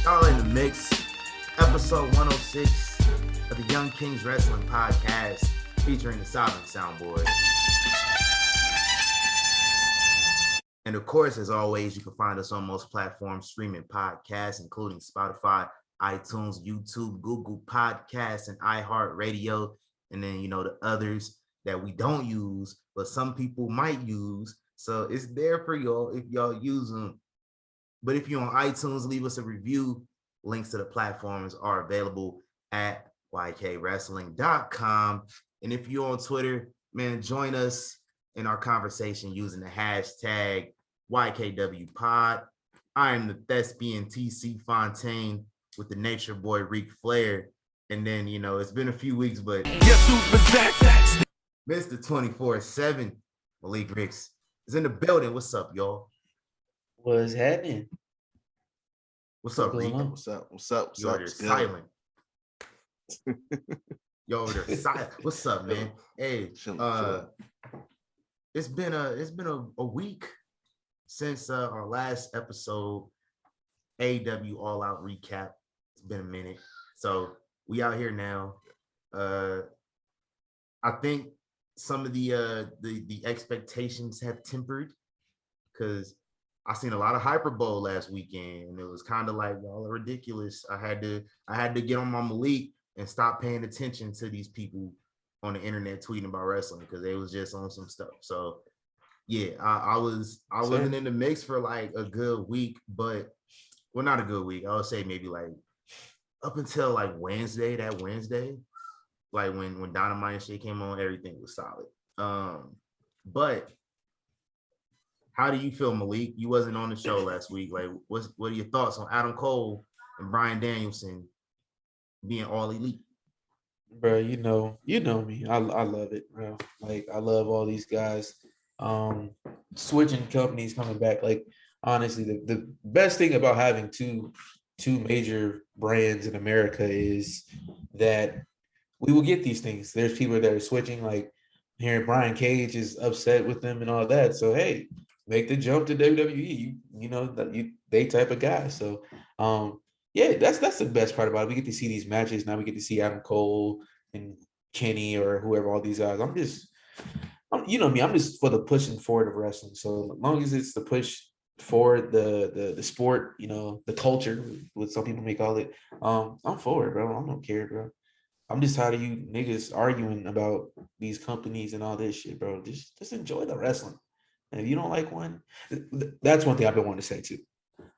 Y'all in the mix, episode 106 of the Young Kings Wrestling Podcast, featuring the Sovereign Soundboard. And of course, as always, you can find us on most platforms streaming podcasts, including Spotify, iTunes, YouTube, Google Podcasts, and iHeartRadio. And then, the others that we don't use, but some people might use. So it's there for y'all if y'all use them. But if you're on iTunes, leave us a review. Links to the platforms are available at ykwrestling.com. And if you're on Twitter, man, join us in our conversation using the hashtag YKWPod. I am the thespian TC Fontaine with the nature boy Ric Flair. And then, it's been a few weeks, but guess who's possessed? Mr. 24/7, Malik Ricks, is in the building. What's up, y'all? What's happening? What's up, Rick? What's up? You're silent. Yo, they're silent. What's up, man? Hey, it's been a week since our last episode, AEW All Out recap. It's been a minute, so we out here now. I think some of the expectations have tempered because I seen a lot of hyperbole last weekend, and it was kind of like, y'all are ridiculous. I had to get on my Malik and stop paying attention to these people on the internet tweeting about wrestling because they was just on some stuff. So yeah, I wasn't in the mix for like a good week, but not a good week. I would say maybe like up until like Wednesday, like when Dynamite and shit came on, everything was solid. But how do you feel, Malik? You wasn't on the show last week. Like, what are your thoughts on Adam Cole and Bryan Danielson being all elite? Bro, you know me. I love it, bro. Like, I love all these guys. Switching companies, coming back. Like, honestly, the best thing about having two major brands in America is that we will get these things. There's people that are switching, like hearing Brian Cage is upset with them and all that. So hey, make the jump to WWE. They type of guy. So yeah, that's the best part about it. We get to see these matches. Now we get to see Adam Cole and Kenny or whoever, all these guys. I'm just for the pushing forward of wrestling. So as long as it's the push forward the sport, the culture, what some people may call it, I'm for it, bro. I don't care, bro. I'm just tired of you niggas arguing about these companies and all this shit, bro. Just enjoy the wrestling. And if you don't like one, that's one thing I've been wanting to say too.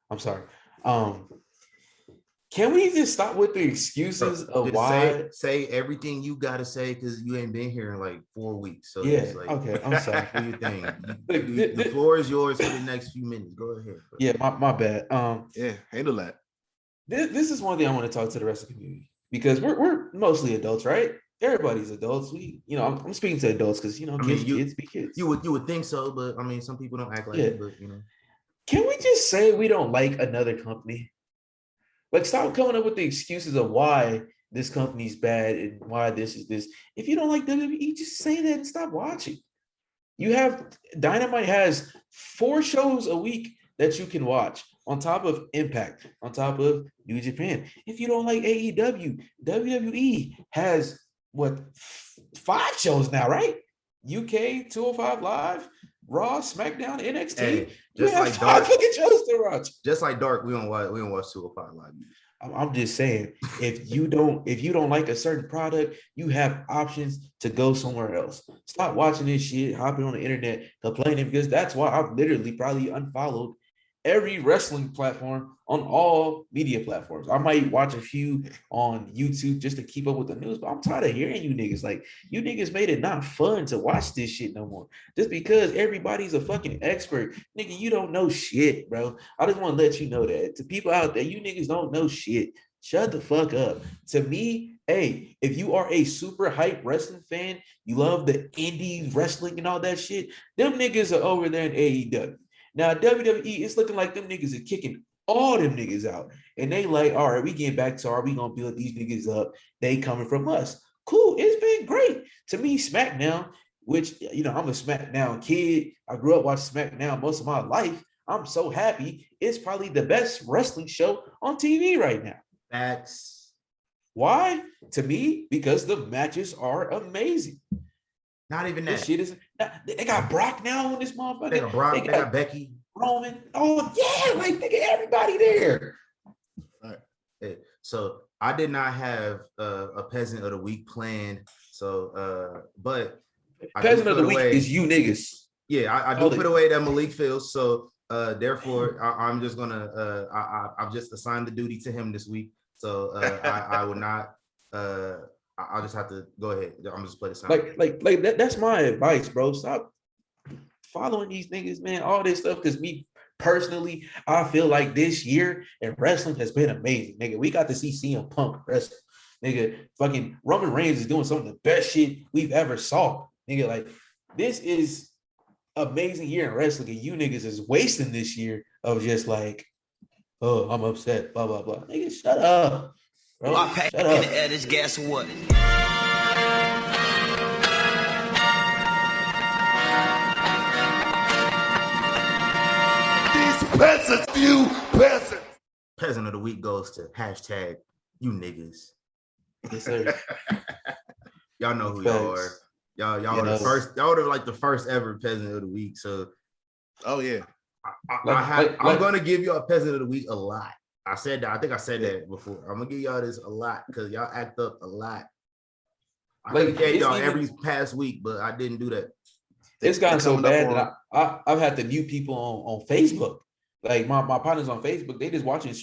I'm sorry. Can we just stop with the excuses of why? Say everything you gotta say because you ain't been here in like 4 weeks. So yeah, okay. I'm sorry. Do your thing. The floor is yours for the next few minutes. Go ahead. Bro. Yeah, my bad. Yeah, handle that. This is one thing I want to talk to the rest of the community because we're mostly adults, right? Everybody's adults. I'm speaking to adults because kids be kids. You would think so, but I mean, some people don't act like it. But can we just say we don't like another company? Like, stop coming up with the excuses of why this company's bad and why this is this. If you don't like WWE, just say that and stop watching. You have Dynamite has 4 shows a week that you can watch on top of Impact, on top of New Japan. If you don't like AEW, WWE has 5 shows now, right? UK 205 Live, Raw, SmackDown, NXT. Hey, just like 5 fucking shows to watch. Just like Dark, we don't watch 205 Live. I'm just saying, if you don't like a certain product, you have options to go somewhere else. Stop watching this shit, hopping on the internet, complaining, because that's why I've literally probably unfollowed every wrestling platform on all media platforms. I might watch a few on YouTube just to keep up with the news, but I'm tired of hearing you niggas. Like, you niggas made it not fun to watch this shit no more. Just because everybody's a fucking expert. Nigga, you don't know shit, bro. I just want to let you know that. To people out there, you niggas don't know shit. Shut the fuck up. To me, hey, if you are a super hype wrestling fan, you love the indie wrestling and all that shit, them niggas are over there in AEW. Now, WWE, it's looking like them niggas are kicking all them niggas out. And they like, all right, we getting back to we going to build these niggas up. They coming from us. Cool. It's been great. To me, SmackDown, which, you know, I'm a SmackDown kid. I grew up watching SmackDown most of my life. I'm so happy. It's probably the best wrestling show on TV right now. Facts. Why? To me, because the matches are amazing. Not even that. This shit is. They got Brock now on this motherfucker. They got Brock. They got Becky. Roman. Oh yeah, like nigga, everybody there. All right. So I did not have a peasant of the week planned. So, but peasant of the week is you niggas. Yeah, I do put away that Malik feels. So therefore, I'm just gonna I've just assigned the duty to him this week. So I would not. I'll just have to go ahead. I'm just play the sound. Like that's my advice, bro. Stop following these niggas, man. All this stuff, because me personally, I feel like this year in wrestling has been amazing, nigga. We got to see CM Punk wrestle, nigga. Fucking Roman Reigns is doing some of the best shit we've ever saw, nigga. Like, this is amazing year in wrestling, and you niggas is wasting this year of just like, oh, I'm upset, blah blah blah. Nigga, shut up. Bro, shut up. Edits, guess what? These peasants, you peasants. Peasant of the week goes to hashtag you niggas. Yes, sir. Y'all know who y'all are. Y'all are the first. Y'all are like the first ever peasant of the week. So, oh yeah, I'm gonna give y'all a peasant of the week a lot. I said that. I think I said that before. I'm gonna give y'all this a lot because y'all act up a lot. I could have gave y'all every past week, but I didn't do that. It's gotten so bad that I've had to mute people on Facebook. Like my partners on Facebook, they just watching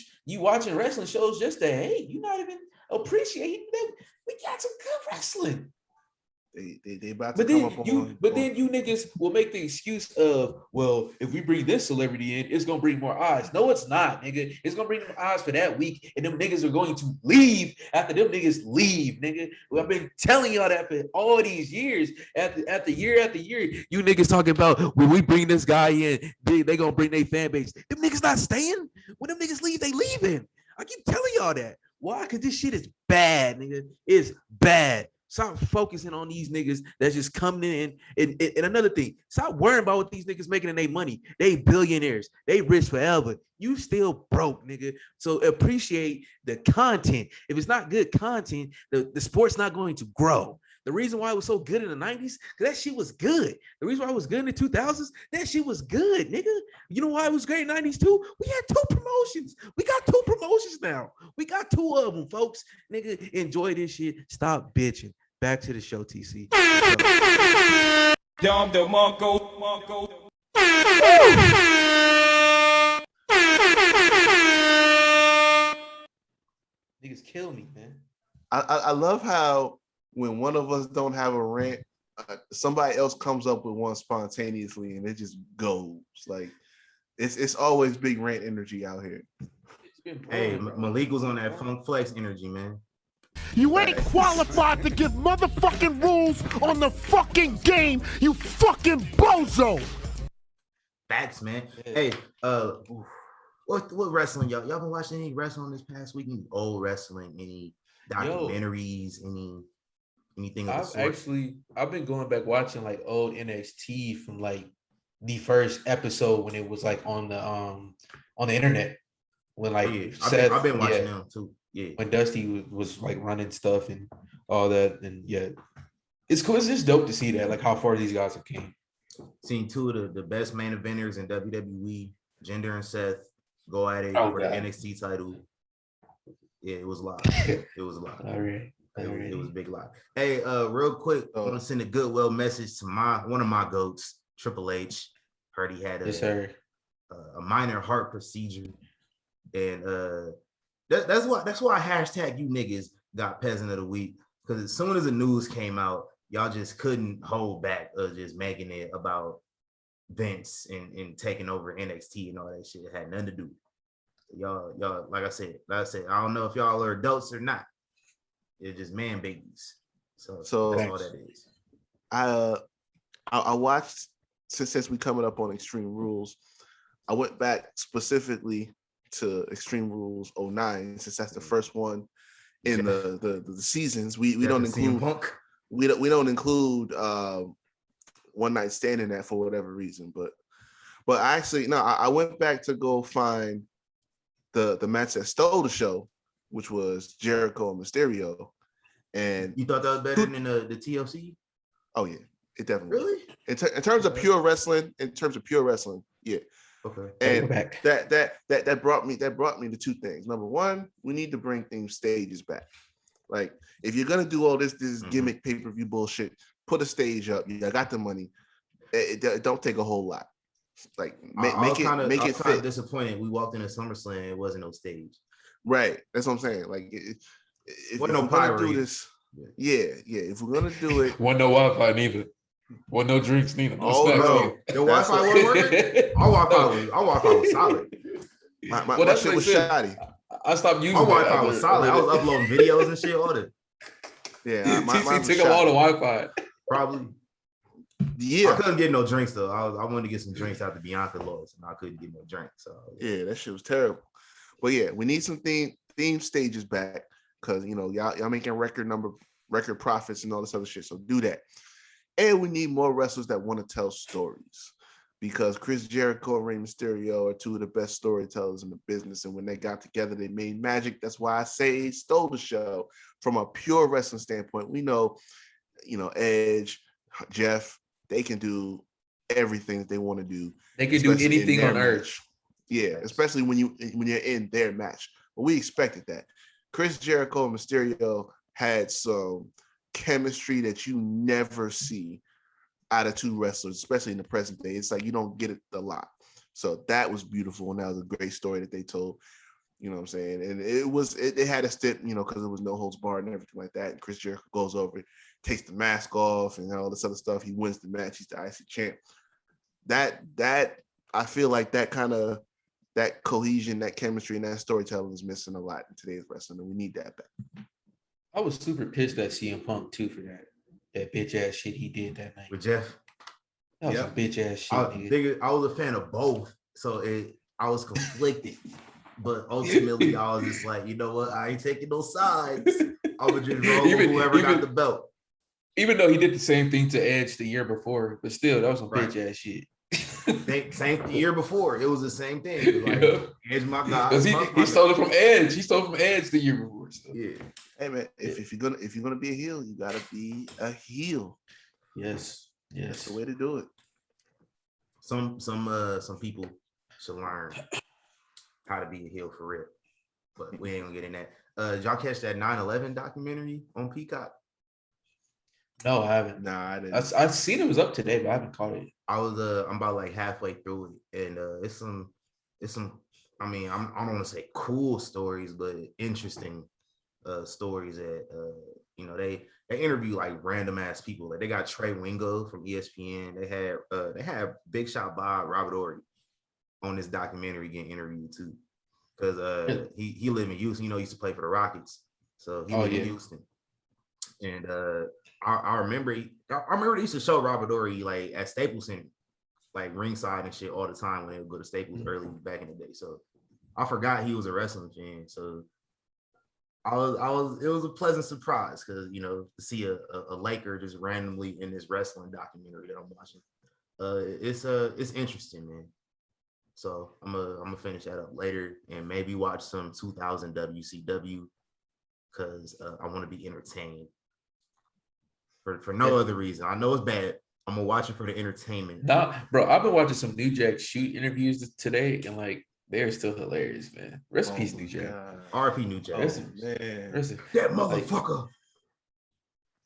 wrestling shows just to hate. You not even appreciating them. We got some good wrestling. They about to come up on. But then you niggas will make the excuse of, well, if we bring this celebrity in, it's gonna bring more eyes. No, it's not, nigga. It's gonna bring them eyes for that week, and them niggas are going to leave after them niggas leave, nigga. Well, I've been telling y'all that for all these years. After year after year, you niggas talking about when we bring this guy in, they gonna bring their fan base. Them niggas not staying. When them niggas leave, they leaving. I keep telling y'all that. Why? Because this shit is bad, nigga. It's bad. Stop focusing on these niggas that's just coming in. And another thing, stop worrying about what these niggas making in their money. They billionaires. They rich forever. You still broke, nigga. So appreciate the content. If it's not good content, the sport's not going to grow. The reason why it was so good in the 90s, because that shit was good. The reason why it was good in the 2000s, that shit was good, nigga. You know why it was great in the 90s too? We had 2 promotions. We got 2 promotions now. We got 2 of them, folks. Nigga, enjoy this shit. Stop bitching. Back to the show, TC. Dom DeMarco. Niggas kill me, man. I love how when one of us don't have a rant, somebody else comes up with one spontaneously, and it just goes. Like, it's always big rant energy out here. Hey, Malik was on that Funk Flex energy, man. You ain't qualified to give motherfucking rules on the fucking game, you fucking bozo. Facts, man. Hey, what wrestling y'all been watching any wrestling this past week? Any old wrestling, any documentaries, anything of the sort? I've been going back watching like old NXT from like the first episode when it was like on the internet. When like I've been watching them too. Yeah. When Dusty was like running stuff and all that, and yeah, it's cool. It's just dope to see that, like how far these guys have came. Seen 2 of the best main eventers in WWE, Jinder and Seth, go at it for the NXT title. Yeah, it was live. It was live. All right. It was a big lie. Hey, real quick, I want to send a goodwill message to one of my goats, Triple H. Heard he had a a minor heart procedure, and that's why hashtag you niggas got peasant of the week, because as soon as the news came out, y'all just couldn't hold back of just making it about Vince and taking over NXT and all that shit. It had nothing to do. Y'all, like I said, I don't know if y'all are adults or not. It's just man babies. So that's all that is. I watched since we coming up on Extreme Rules. I went back specifically to Extreme Rules 09, since that's the first one in the seasons. We don't include One Night Stand in that for whatever reason, but actually no, I went back to go find the match that stole the show, which was Jericho and Mysterio. And you thought that was better than the TLC? Oh yeah, it definitely really. In terms of pure wrestling, yeah. Okay. And that brought me to two things. Number one, we need to bring theme stages back. Like, if you're gonna do all this gimmick pay-per-view bullshit, put a stage up. I got the money. It don't take a whole lot. Like, make it fit. Disappointed. We walked into SummerSlam, it wasn't no stage. Right. That's what I'm saying. Like, if we're gonna do this, if we're gonna do it, wasn't no Wi-Fi neither. Wasn't no drinks neither. No snacks no. The Wi-Fi wasn't working. Our Wi-Fi was solid. My shit was shoddy. I stopped using my Wi-Fi was solid. I was uploading videos and shit. All that. Yeah, TC took up all the Wi-Fi. Probably. Yeah, I couldn't get no drinks though. I wanted to get some drinks after Bianca lost, and I couldn't get no drinks. So yeah, that shit was terrible. But yeah, we need some theme stages back, because y'all making record profits and all this other shit. So do that. And we need more wrestlers that want to tell stories, because Chris Jericho and Rey Mysterio are two of the best storytellers in the business. And when they got together, they made magic. That's why I say it stole the show from a pure wrestling standpoint. We know, Edge, Jeff, they can do everything that they want to do. They can do anything on earth. Yeah, especially when you're in their match. But we expected that. Chris Jericho and Mysterio had some chemistry that you never see out of two wrestlers, especially in the present day. It's like you don't get it a lot. So that was beautiful, and that was a great story that they told. You know what I'm saying? And it had a stint, because it was no holds barred and everything like that. And Chris Jericho goes over, takes the mask off, and all this other stuff. He wins the match. He's the IC champ. That I feel like that cohesion, that chemistry, and that storytelling is missing a lot in today's wrestling, and we need that back. I was super pissed at CM Punk too for that bitch ass shit he did that night with Jeff. That was some bitch ass shit. I was a fan of both, so I was conflicted. But ultimately, I was just like, you know what? I ain't taking no sides. I would just roll with whoever got the belt. Even though he did the same thing to Edge the year before, but still, that was some bitch ass shit. Same the year before, it was the same thing. Like, Edge, my guy. Because he stole it from Edge. He stole it from Edge the year before. So. Yeah. Hey man, if you're gonna be a heel, you gotta be a heel. Yes. That's the way to do it. Some people should learn how to be a heel for real, but we ain't gonna get in that. Did y'all catch that 9/11 documentary on Peacock? No, I haven't. Nah, I didn't. I've seen it was up today, but I haven't caught it. I'm about like halfway through it, and it's some. I mean, I don't want to say cool stories, but interesting stories that they interview like random ass people. Like they got Trey Wingo from ESPN. They had Big Shot Bob Robert Ory on this documentary getting interviewed too, because he lived in Houston. He used to play for the Rockets, so he lived in Houston. And I remember they used to show Robert Ory like at Staples Center, like ringside and shit all the time when they would go to Staples early back in the day. So I forgot he was a wrestling fan. So it was a pleasant surprise, because to see a Laker just randomly in this wrestling documentary that I'm watching. It's interesting, man. So I'm gonna finish that up later and maybe watch some 2000 WCW, because I want to be entertained. For no other reason. I know it's bad. I'm gonna watch it for the entertainment. Nah, bro, I've been watching some New Jack Shoot interviews today, and like they're still hilarious, man. Rest in peace, New Jack. RP New Jack. Man. That motherfucker.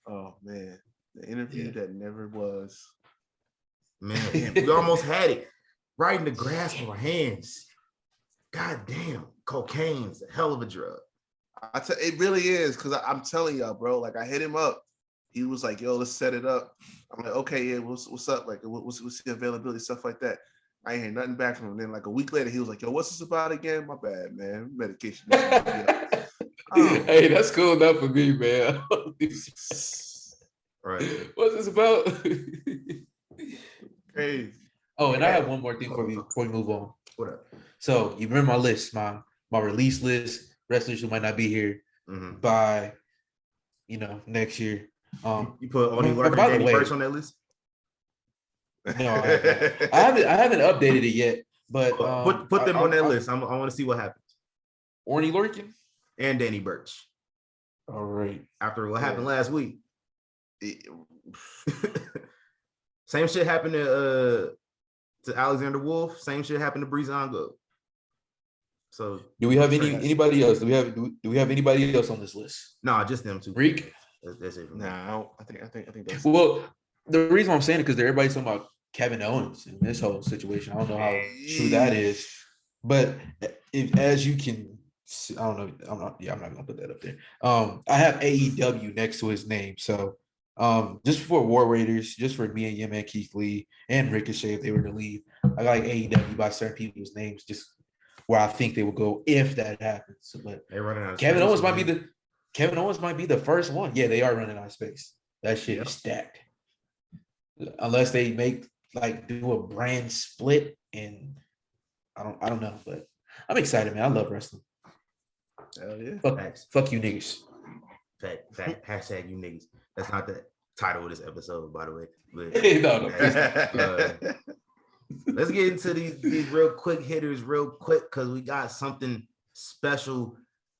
Oh man, the interview that never was. Man, we almost had it. right in the grasp of our hands. God damn, cocaine's a hell of a drug. It really is, because I'm telling y'all, bro. Like, I hit him up. He was like, "Yo, let's set it up." I'm like, "Okay, yeah, what's up? Like, what's the availability, stuff like that." I ain't hear nothing back from him. Then, like a week later, he was like, "Yo, what's this about again? My bad, man. Medication." Hey, that's cool enough for me, man. Right. What's this about? Crazy. Oh, and I have one more thing before we move on. What up? So you remember my list, my release list, wrestlers who might not be here by, next year. You put Oni Larkin and Danny Burch on that list? No, I haven't updated it yet, but put them on that list. I want to see what happens. Orny Larkin and Danny Burch. All right. After what happened last week. Same shit happened to Alexander Wolf. Same shit happened to Breezango. So do we have anybody else? Do we have anybody else on this list? No, just them two. Reek? That's it. No, I think that's well. The reason I'm saying it because everybody's talking about Kevin Owens in this whole situation. I don't know how true that is, but as you can, I don't know. I'm not gonna put that up there. I have AEW next to his name, so just for War Raiders, just for me and Yim and Keith Lee and Ricochet if they were to leave, I like AEW by certain people's names, just where I think they will go if that happens. But Kevin Owens might be the first one. Yeah, they are running out of space. That shit is stacked. Unless they do a brand split, and I don't know, but I'm excited, man. I love wrestling. Hell yeah. Fuck you niggas. Fact. Hashtag you niggas. That's not the title of this episode, by the way. But, no. Let's get into these real quick hitters real quick because we got something special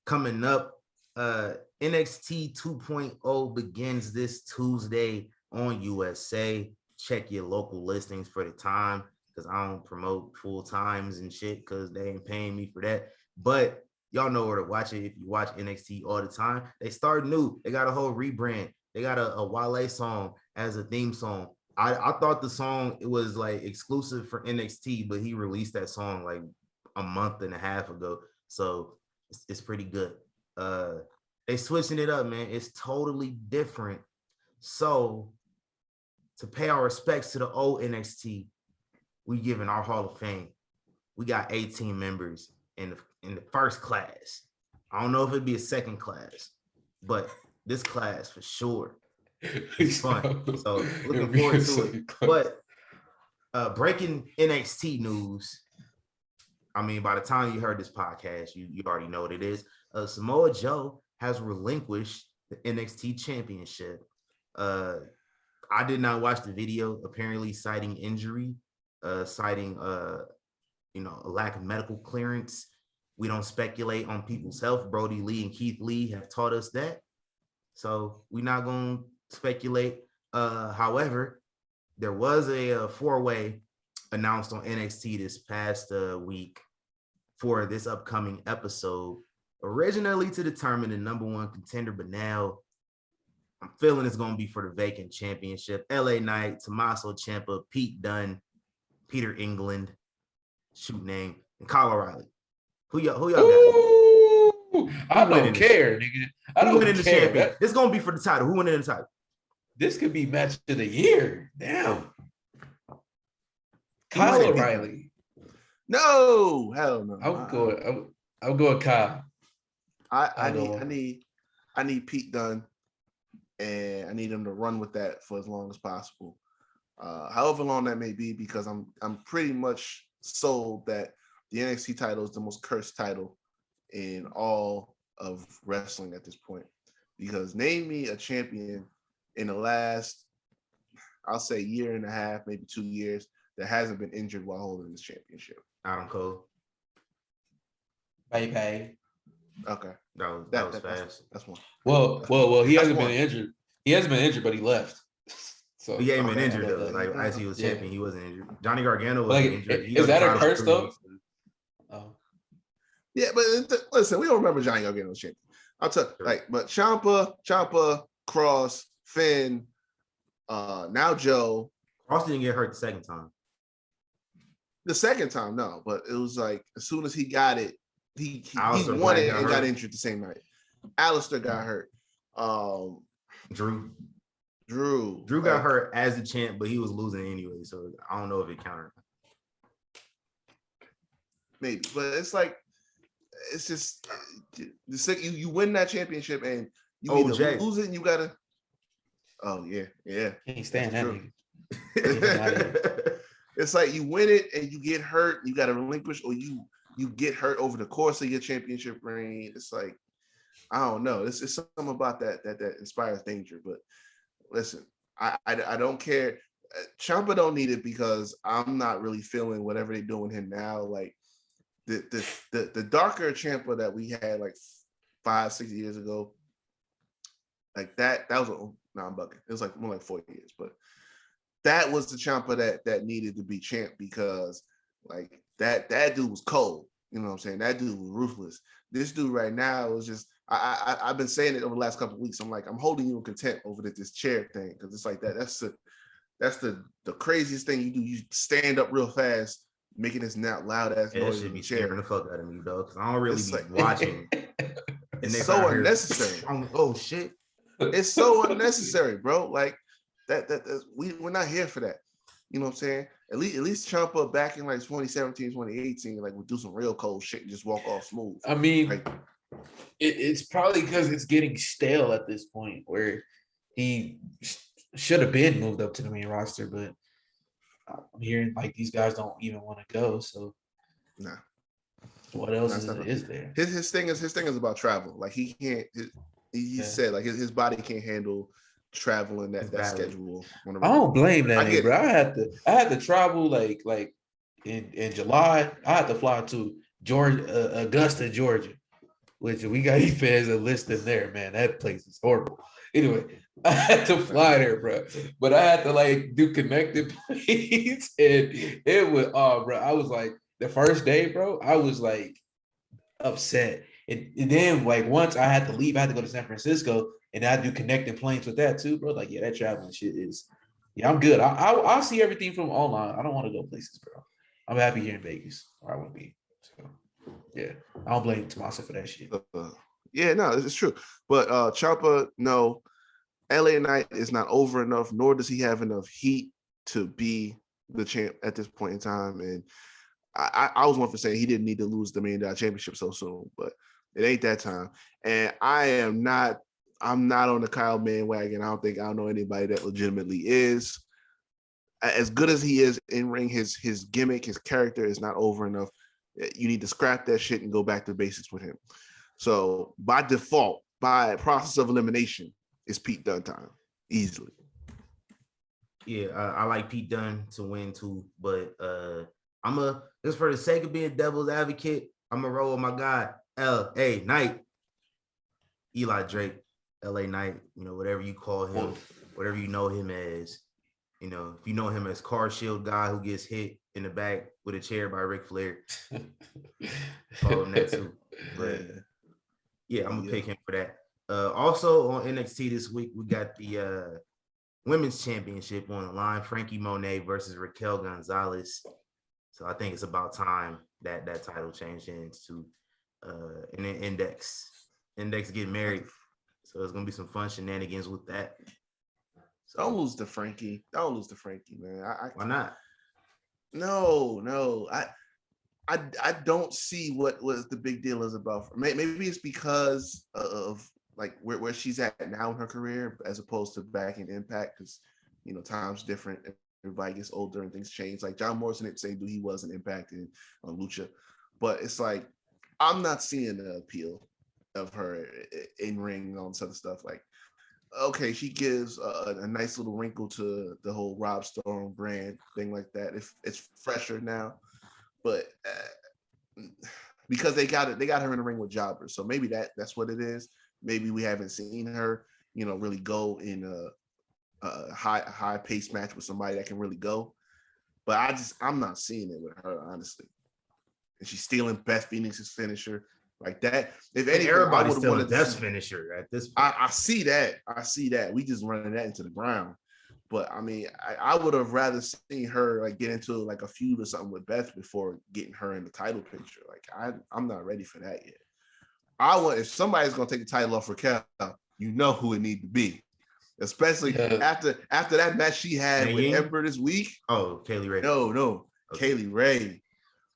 coming up. NXT 2.0 begins this Tuesday on USA. Check your local listings for the time because I don't promote full times and shit because they ain't paying me for that. But y'all know where to watch it if you watch NXT all the time. They start new. They got a whole rebrand. They got a Wale song as a theme song. I thought the song, it was like exclusive for NXT, but he released that song like a month and a half ago. So it's pretty good. They switching it up, man. It's totally different. So to pay our respects to the old NXT, we giving our Hall of Fame. We got 18 members in the first class. I don't know if it'd be a second class, but this class for sure. It's fun. So looking forward to it. But breaking NXT news. I mean, by the time you heard this podcast, you already know what it is. Samoa Joe has relinquished the NXT Championship. I did not watch the video, apparently citing injury, citing a lack of medical clearance. We don't speculate on people's health. Brody Lee and Keith Lee have taught us that. So we're not going to speculate. However, there was a four-way announced on NXT this past week for this upcoming episode, originally to determine the number one contender, but now I'm feeling it's going to be for the vacant championship. LA Knight, Tommaso Ciampa, Pete Dunne, Peter England, shoot name, and Kyle O'Reilly. Who y'all got? I don't care, nigga. I don't care. This is going to be for the title. Who winning the title? This could be match of the year. Damn. Kyle O'Reilly. No, hell no. I'll go with Kyle. I need Pete Dunne, and I need him to run with that for as long as possible. However long that may be, because I'm pretty much sold that the NXT title is the most cursed title in all of wrestling at this point. Because name me a champion in the last, I'll say, year and a half, maybe 2 years, that hasn't been injured while holding this championship. Adam Cole. Bye. Okay. That was fast. That's one. Well, he hasn't been injured. He hasn't been injured, but he left. So he ain't been injured though. Like as he was champion, he wasn't injured. Johnny Gargano was injured. Is that a curse though? Oh. Yeah, but listen, we don't remember Johnny Gargano's champion. I'll tell you, but Ciampa, Cross, Finn, now Joe. Cross didn't get hurt the second time. The second time, no, but it was like as soon as he got it, he Alistair won Black it got and hurt. got injured the same night. Alistair got hurt. Drew Drew got hurt as the champ, but he was losing anyway, so I don't know if it counted. Maybe, but it's like it's just you win that championship and you either lose it and you gotta. Oh yeah. Can't stand that True. nigga. It's like you win it and you get hurt, you gotta relinquish, or you get hurt over the course of your championship reign. It's like I don't know. It's something about that inspires danger. But listen, I don't care. Ciampa don't need it because I'm not really feeling whatever they're doing him now. Like the darker Ciampa that we had like 5-6 years ago, like that was I'm bugging. It was like more like 4 years, but that was the Ciampa that needed to be champ because like that dude was cold. You know what I'm saying? That dude was ruthless. This dude right now is just I've been saying it over the last couple of weeks. I'm like, I'm holding you in contempt over this chair thing because it's like that. That's the craziest thing you do. You stand up real fast, making this loud ass noise. That should in be the chair. scaring the fuck out of me, though, because I don't really It's be like- watching. It's so unnecessary. Oh shit! It's so unnecessary, bro. Like we're not here for that. You know what I'm saying? At least Ciampa back in like 2017, 2018, like would do some real cold shit and just walk off smooth. I mean, Like, it's probably because it's getting stale at this point where he should have been moved up to the main roster, but I'm hearing like these guys don't even want to go. So nah. what else is there? His thing is about travel. Like he can't. He said like his body can't handle traveling that schedule. I don't blame that, I get bro. I had to travel like in July. I had to fly to Augusta, Georgia, which we got fans a list in there, man. That place is horrible. Anyway, I had to fly there, bro. But I had to like do connected planes, and it was bro. I was like the first day, bro. I was like upset, and then like once I had to leave, I had to go to San Francisco. And I do connecting planes with that too, bro. Like, yeah, that traveling shit is, yeah, I'm good. I'll see everything from online. I don't want to go places, bro. I'm happy here in Vegas, where I want to be. So, yeah, I don't blame Tommaso for that shit. Yeah, no, it's true. But Ciampa, no, LA Knight is not over enough, nor does he have enough heat to be the champ at this point in time. And I was one for saying he didn't need to lose the $1 million championship so soon, but it ain't that time. And I'm not on the Kyle bandwagon. I don't know anybody that legitimately is. As good as he is in ring, his gimmick, his character is not over enough. You need to scrap that shit and go back to basics with him. So by default, by process of elimination, it's Pete Dunne time, easily. Yeah, I like Pete Dunne to win too, but just for the sake of being devil's advocate, I'm gonna roll with my guy L.A. Knight, Eli Drake. LA Knight, whatever you call him, whatever you know him as, if you know him as car shield guy who gets hit in the back with a chair by Ric Flair, call him that too. But yeah, I'm gonna pick him for that. Also on NXT this week, we got the women's championship on the line, Frankie Monet versus Raquel Gonzalez. So I think it's about time that title changed hands to an Index. Index get married. So there's gonna be some fun shenanigans with that. So don't lose to Frankie. Don't lose to Frankie, man. Why not? No. I don't see what the big deal is about. Maybe it's because of like where she's at now in her career, as opposed to back in Impact, because times different. Everybody gets older and things change. Like John Morrison didn't say he wasn't impacted on Lucha, but it's like I'm not seeing the appeal of her in ring and all this other stuff. Like, okay, she gives a nice little wrinkle to the whole Rob Storm brand thing like that. It's fresher now, but because they got her in the ring with jobbers, so maybe that's what it is. Maybe we haven't seen her, really go in a high pace match with somebody that can really go. But I'm not seeing it with her, honestly. And she's stealing Beth Phoenix's finisher. Like that, if anything, everybody's still a best finisher at this point. I see that. We just running that into the ground. But I mean, I would have rather seen her like get into like a feud or something with Beth before getting her in the title picture. Like I'm not ready for that yet. If somebody's gonna take the title off Raquel, you know who it need to be. Especially after that match she had with Ember this week. Oh, Kaylee Ray. No. Okay. Kaylee Ray.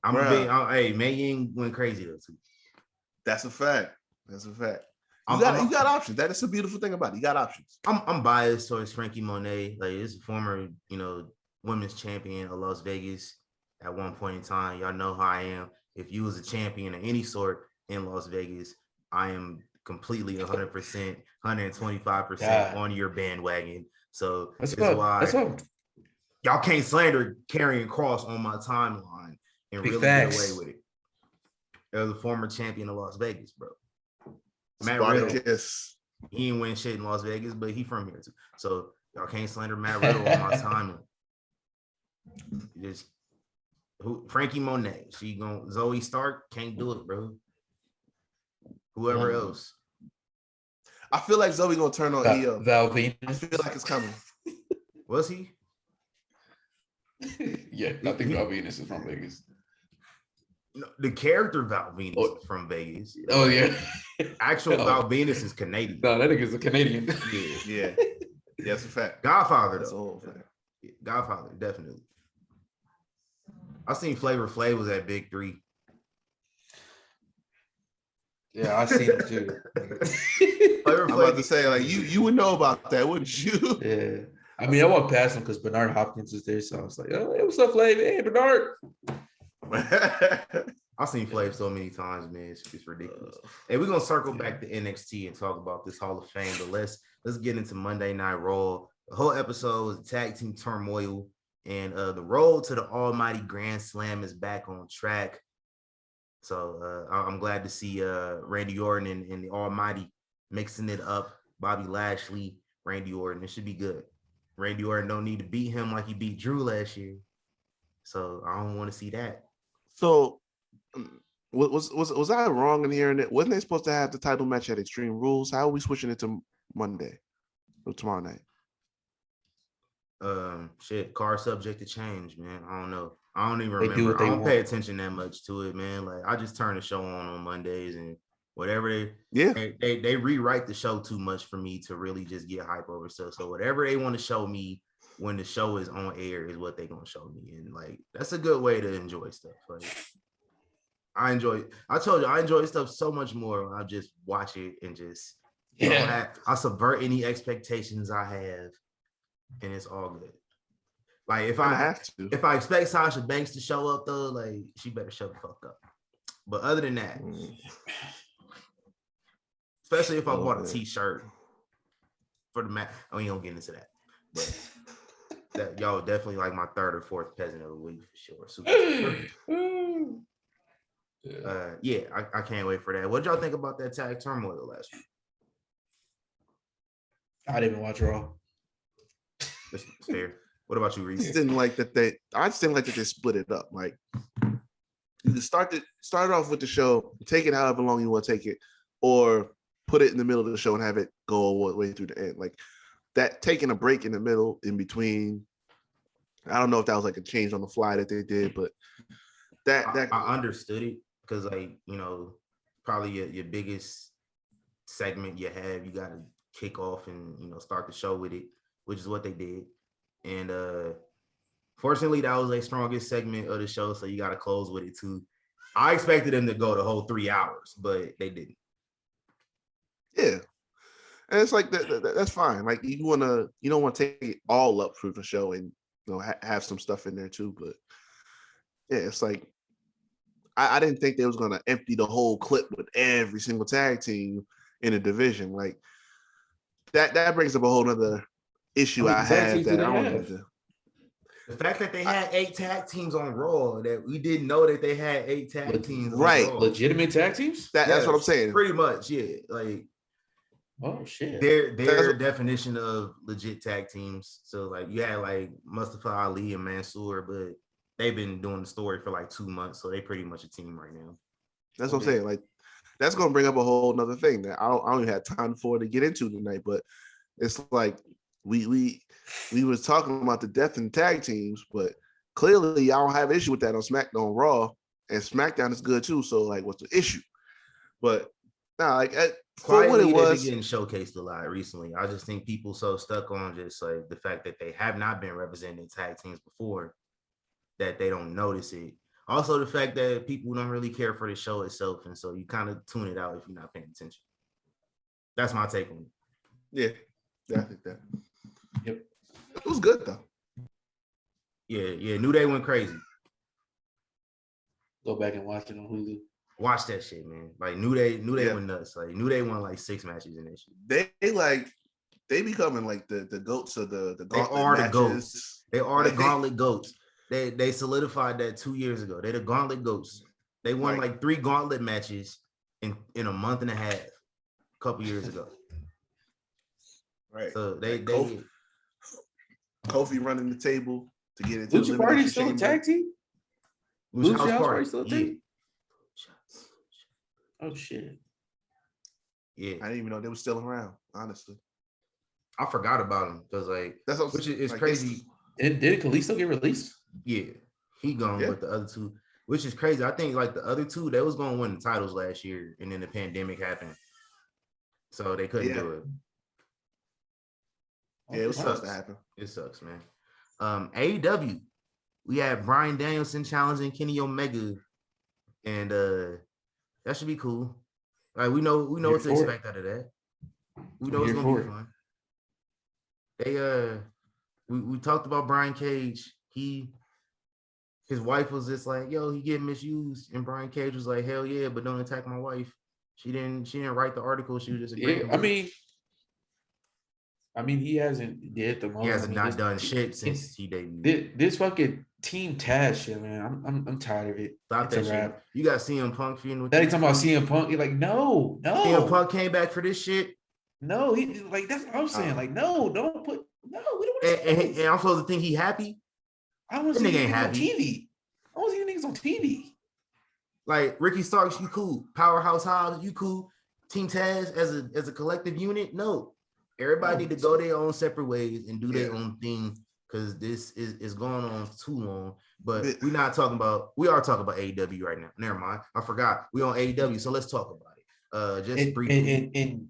Hey, Mei Ying went crazy though too. That's a fact. You got options. That is a beautiful thing about it. You got options. I'm biased towards Frankie Monet. Like, this is a former, women's champion of Las Vegas at one point in time. Y'all know how I am. If you was a champion of any sort in Las Vegas, I am completely 100%, 125% on your bandwagon. So that's why y'all can't slander Karrion Kross on my timeline and really get away with it. As a former champion of Las Vegas, bro. Matt Riddle, he ain't win shit in Las Vegas, but he from here too. So y'all can't slander Matt Riddle on my timeline. Frankie Monet, Zoe Stark can't do it, bro. Whoever else. I feel like Zoe gonna turn on EO. Val Venus. I feel like it's coming. Was he? Yeah, I think Val Venus is from Vegas. No, the character Val Venus is from Vegas. Oh yeah. Actual Val Venus is Canadian. No, that nigga's a Canadian. Yeah. That's a fact. Godfather. That's a whole fact. Godfather, definitely. I seen Flavor Flav was at Big 3. Yeah, I seen it too. I'm about to say, like, you would know about that, wouldn't you? Yeah. I mean, I walked past him because Bernard Hopkins was there, so I was like, "Oh, hey, what's up, Flav? Hey, Bernard." I've seen Flav so many times, man. It's ridiculous. Hey, we're gonna circle back to NXT and talk about this Hall of Fame, but let's get into Monday Night Raw. The whole episode was tag team turmoil, and the road to the Almighty Grand Slam is back on track. So I'm glad to see Randy Orton and the Almighty mixing it up. Bobby Lashley, Randy Orton. It should be good. Randy Orton don't need to beat him like he beat Drew last year. So I don't want to see that. So was I wrong in hearing it? Wasn't they supposed to have the title match at Extreme Rules? How are we switching it to Monday or tomorrow night? Car subject to change, man. I don't know. I don't even remember. I don't pay attention that much to it, man. Like, I just turn the show on Mondays, and whatever they rewrite the show too much for me to really just get hype over stuff. So whatever they want to show me when the show is on air is what they're gonna show me, and like, that's a good way to enjoy stuff. Like, I told you I enjoy stuff so much more when I just watch it and just I subvert any expectations I have, and it's all good. Like, if I expect Sasha Banks to show up though, like, she better shut the fuck up. But other than that, especially if I bought a t-shirt for the match, we don't get into that. But that y'all definitely like my third or fourth peasant of the week for sure. Super. I can't wait for that. What did y'all think about that tag turmoil last week? I didn't watch Raw. That's fair. What about you, Reese? I just didn't like that they split it up. Like, you start off with the show, take it however long you want to take it, or put it in the middle of the show and have it go all the way through the end. Like, that taking a break in the middle, in between, I don't know if that was like a change on the fly that they did, but that I understood it because, like, probably your biggest segment you have, you got to kick off and start the show with it, which is what they did. And fortunately, that was their strongest segment of the show, so you got to close with it too. I expected them to go the whole 3 hours, but they didn't. Yeah, and it's like that's fine. Like, you don't want to take it all up through the show and have some stuff in there too. But yeah, it's like I didn't think they was gonna empty the whole clip with every single tag team in a division. Like, that brings up a whole other issue I have that I don't need to. The fact that they had 8 tag teams on Raw, that we didn't know that they had 8 tag teams. Right. On Raw. Legitimate tag teams? That's what I'm saying. Pretty much, yeah. Like, oh shit. Their definition of legit tag teams. So, like, you had like Mustafa Ali and Mansoor, but they've been doing the story for like 2 months, so they pretty much a team right now. That's what I'm saying. Like, that's gonna bring up a whole nother thing that I don't even have time for to get into tonight. But it's like, we was talking about the death in tag teams, but clearly y'all don't have issue with that on SmackDown Raw, and SmackDown is good too. So like, what's the issue? But nah, like for what Quietly, it they've was, been getting showcased a lot recently. I just think people so stuck on just like the fact that they have not been represented in tag teams before that they don't notice it. Also, the fact that people don't really care for the show itself, and so you kind of tune it out if you're not paying attention. That's my take on it. yeah, I think that. Yep. It was good though. Yeah. New Day went crazy. Go back and watch it on Hulu. Watch that shit, man. Like New Day went nuts. Like New Day won like 6 matches in that shit. They becoming like the goats of the They are the goats. They are the Like, gauntlet goats. They solidified that 2 years ago. They're the gauntlet goats. They won like 3 gauntlet matches in a month and a half, a couple years ago. Right. So they Kofi running the table to get into Lucha Party still a tag team? Lucha House Party still a tag team? Oh shit. Yeah. I didn't even know they were still around, honestly. I forgot about him because like That's what, which is like, crazy. Did Kalisto get released? Yeah, he gone with the other 2, which is crazy. I think like the other 2, they was going to win the titles last year, and then the pandemic happened, so they couldn't do it. Yeah, it was supposed to happen. It sucks, man. AEW, we had Bryan Danielson challenging Kenny Omega, and that should be cool. Like we know what to expect out of that. We know it's gonna be fun. They we talked about Brian Cage. His wife was just like, yo, he getting misused, and Brian Cage was like, hell yeah, but don't attack my wife. She didn't write the article. She was just agreeing. I mean, he hasn't did the most. He hasn't not done shit since he debuted. This fucking Team Taz shit, man. I'm tired of it. Stop that shit. You got CM Punk feuding with. That ain't talking about CM Punk. You're like, no. CM Punk came back for this shit. No, he like that's what I'm saying. Like, no, don't put no. We don't want and I'm supposed to think he happy. I want to see niggas on TV. I want to see niggas on TV. Like Ricky Starks, you cool. Powerhouse Hobbs, you cool. Team Taz as a collective unit, no. Everybody need to go their own separate ways and do their own thing because this is going on too long. But we are talking about AEW right now. Never mind. I forgot. We on AEW, so let's talk about it. Just briefly. And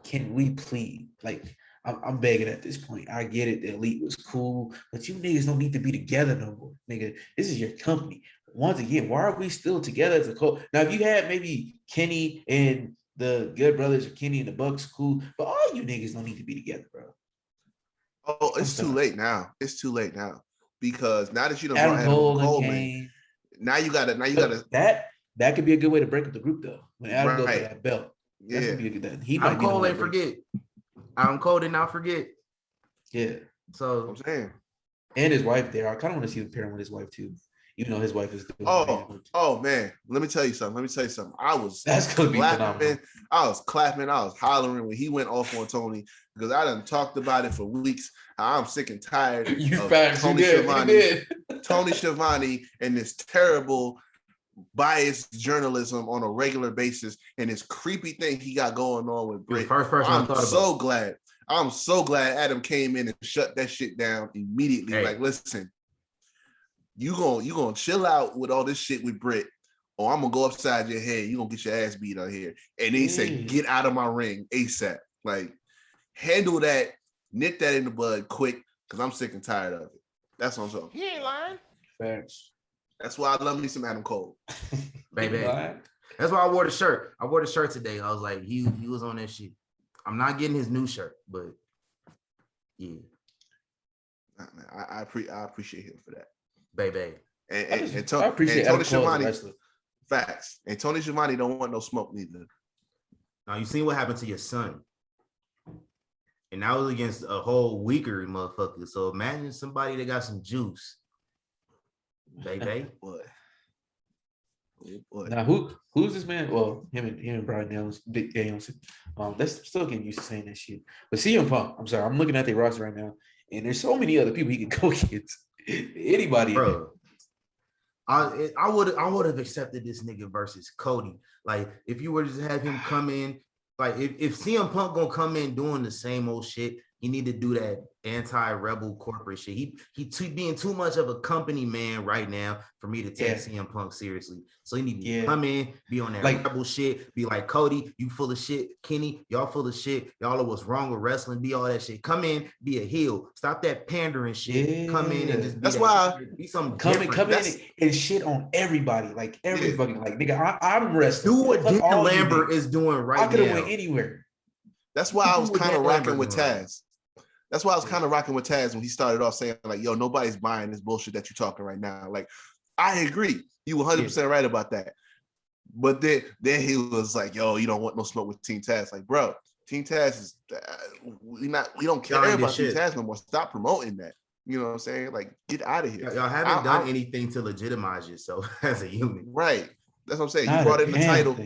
can we please, like, I'm begging at this point. I get it. The Elite was cool, but you niggas don't need to be together no more, nigga. This is your company. Once again, why are we still together as a co? Now, if you had maybe Kenny and the Good Brothers or Kenny and the Bucks, cool, but all you niggas don't need to be together, bro. Oh, it's too late now. It's too late now because now that you don't Adam Cole, man, now you gotta that could be a good way to break up the group though. When Adam goes to that belt, Adam Cole ain't forget. Adam Cole did not forget. Yeah. So I'm saying, and his wife there. I kind of want to see the pairing with his wife too. Even though his wife is doing oh man, let me tell you something. I was clapping. I was clapping. I was hollering when he went off on Tony because I done talked about it for weeks. I'm sick and tired of Tony Schiavone and this terrible biased journalism on a regular basis and this creepy thing he got going on with Britt. First person I'm so glad Adam came in and shut that shit down immediately. Hey. Like, listen. You gonna chill out with all this shit with Britt, or I'm gonna go upside your head. You gonna get your ass beat out here. And they said, get out of my ring ASAP. Like, handle that, nip that in the bud quick, because I'm sick and tired of it. That's what I'm talking. He ain't lying. Facts. That's why I love me some Adam Cole. Baby. That's why I wore the shirt. I wore the shirt today. I was like, he was on that shit. I'm not getting his new shirt, but yeah. I appreciate him for that. Baby. And Tony Schiavone, facts. And Tony Schiavone don't want no smoke neither. Now you seen what happened to your son. And that was against a whole weaker motherfucker. So imagine somebody that got some juice. Baby. Boy. Now who's this man? Well, him and Bryan Danielson. That's still getting used to saying that shit. But CM Punk, I'm sorry, I'm looking at their roster right now, and there's so many other people he can go against. Anybody, bro. I would have accepted this nigga versus Cody. Like, if you were to have him come in, like if CM Punk gonna come in doing the same old shit, He need to do that anti-rebel corporate shit. He being too much of a company man right now for me to take CM Punk seriously. So he need to come in, be on that Like, rebel shit, be like, Cody, you full of shit. Kenny, y'all full of shit. Y'all know what's wrong with wrestling, be all that shit. Come in, be a heel. Stop that pandering shit. Come in and just be be something different. Come in and shit on everybody. Like everybody. Like, nigga, I'm wrestling. Do what Dan Lambert is doing right now. I could have went anywhere. That's why I was kind of rocking with Taz. That's why I was kind of rocking with Taz when he started off saying, like, yo, nobody's buying this bullshit that you're talking right now. Like, I agree. You 100% right about that. But then he was like, yo, you don't want no smoke with Team Taz. Like, bro, Team Taz is, we don't care about Team Taz no more. Stop promoting that. You know what I'm saying? Like, get out of here. Y'all haven't done anything to legitimize yourself as a human. Right. That's what I'm saying. You brought in the title.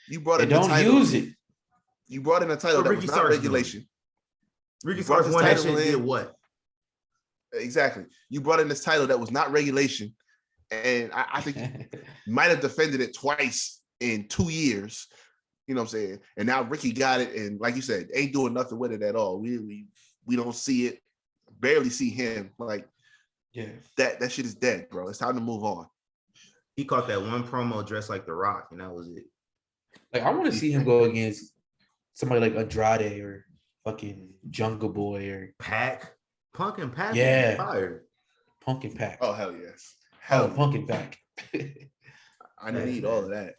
You brought in the title. Don't use it. You brought in a title that was not regulation. Ricky Starks won that shit, did what? Exactly. You brought in this title that was not regulation, and I think you might have defended it twice in 2 years. You know what I'm saying? And now Ricky got it, and like you said, ain't doing nothing with it at all. We don't see it, barely see him. Like, that shit is dead, bro. It's time to move on. He caught that one promo dressed like The Rock, and that was it. Like, I want to see him go against somebody like Andrade or fucking Jungle Boy or Pac. Punk and Pac. Yeah. Fire. Punk and Pac. Oh, hell yes. Punk and Pac. I need all of that.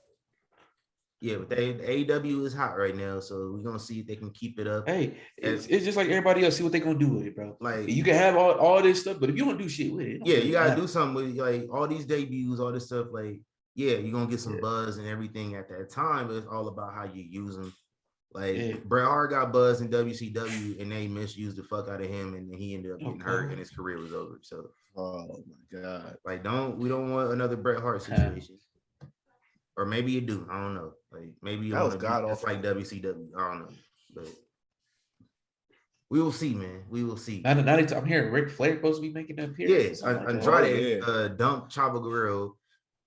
Yeah, but the AEW is hot right now, so we're gonna see if they can keep it up. Hey, it's just like everybody else. See what they're gonna do with it, bro. Like, you can have all this stuff, but if you don't do shit with it, you gotta do something with, like, all these debuts, all this stuff. Like, you're gonna get some buzz and everything at that time, but it's all about how you use them. Like, Bret Hart got buzz in WCW, and they misused the fuck out of him, and then he ended up getting hurt, and his career was over. So, oh my god, like, we don't want another Bret Hart situation. Or maybe you do. I don't know. Like, maybe you want to be just like WCW. I don't know. But we will see, man. We will see. I'm hearing Ric Flair supposed to be making an appearance. Yes, Andrade dumped Chavo Guerrero,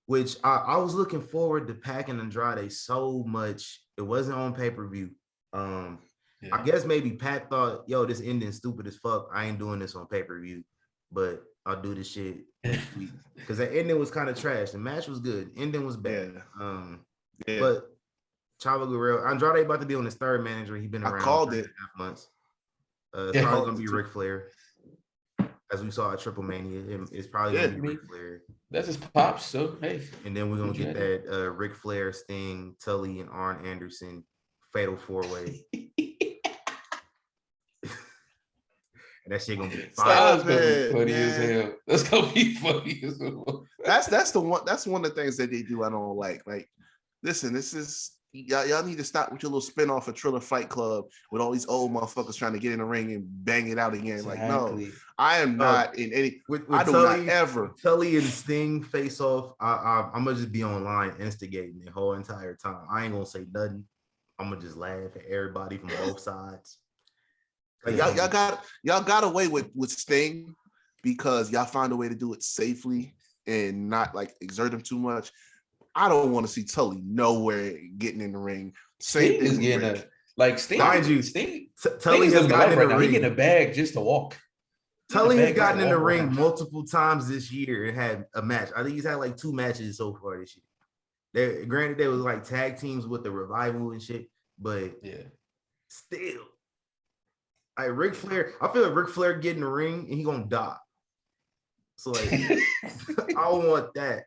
which I was looking forward to packing Andrade so much. It wasn't on pay-per-view. I guess maybe Pat thought, yo, this ending stupid as fuck. I ain't doing this on pay-per-view, but I'll do this shit next week. Because the ending was kind of trash. The match was good. Ending was bad. But Chavo Guerrero, Andrade about to be on his third manager. He's been around I called 3.5 months. It's probably gonna be Ric Flair. As we saw at Triple Mania, it's probably gonna be Ric Flair. That's his pops, so hey. And then we're gonna get that Ric Flair, Sting, Tully, and Arn Anderson fatal 4-way. And that shit gonna be fire. Funny as hell. That's gonna be funny as hell. That's one of the things that they do I don't like. Like, listen, this is y'all need to stop with your little spinoff of Triller Fight Club with all these old motherfuckers trying to get in the ring and bang it out again. Exactly. Like, no, I am not in any. I do not ever. Tully and Sting face off. I'm gonna just be online instigating the whole entire time. I ain't gonna say nothing. I'm gonna just laugh at everybody from both sides. Like, y'all got away with Sting because y'all found a way to do it safely and not like exert him too much. I don't want to see Tully nowhere getting in the ring. Sting is getting Sting. Mind you, Tully has gotten in the ring. He getting a bag just to walk. Tully has gotten in the ring multiple times this year and had a match. I think he's had like 2 matches so far this year. Granted, there was like tag teams with the Revival and shit, but still. Like, Ric Flair, I feel like Ric Flair get in the ring and he gonna die. So, like, I don't want that.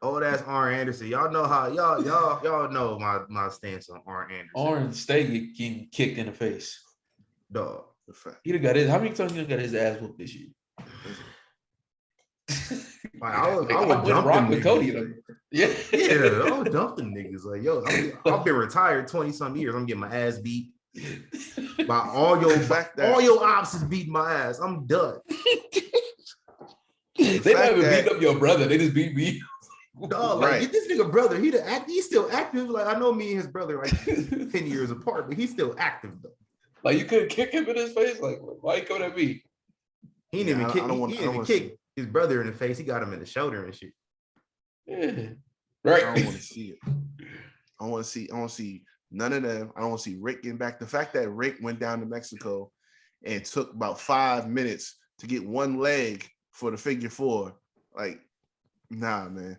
Oh, that's Arn Anderson. Y'all know how y'all know my stance on Arn Anderson. Arn stay getting kicked in the face. Dog. He done got his. How many times he done got his ass whooped this year? Like, I would dump rock them with Cody. Like, I would dump them niggas. Like, yo, I've been retired 20-some years. I'm getting my ass beat by all your ops is beating my ass. I'm done. They not even beat up your brother. They just beat me. Dog, like, get this nigga brother. He's still active. Like, I know me and his brother like 10 years apart, but he's still active though. Like, you couldn't kick him in his face. Like, why you coming at me? He didn't even kick his brother in the face. He got him in the shoulder and shit. Yeah, right. I don't want to see it. I want to see None of them. I don't want to see Rick getting back. The fact that Rick went down to Mexico and took about 5 minutes to get one leg for the figure 4, like, nah, man.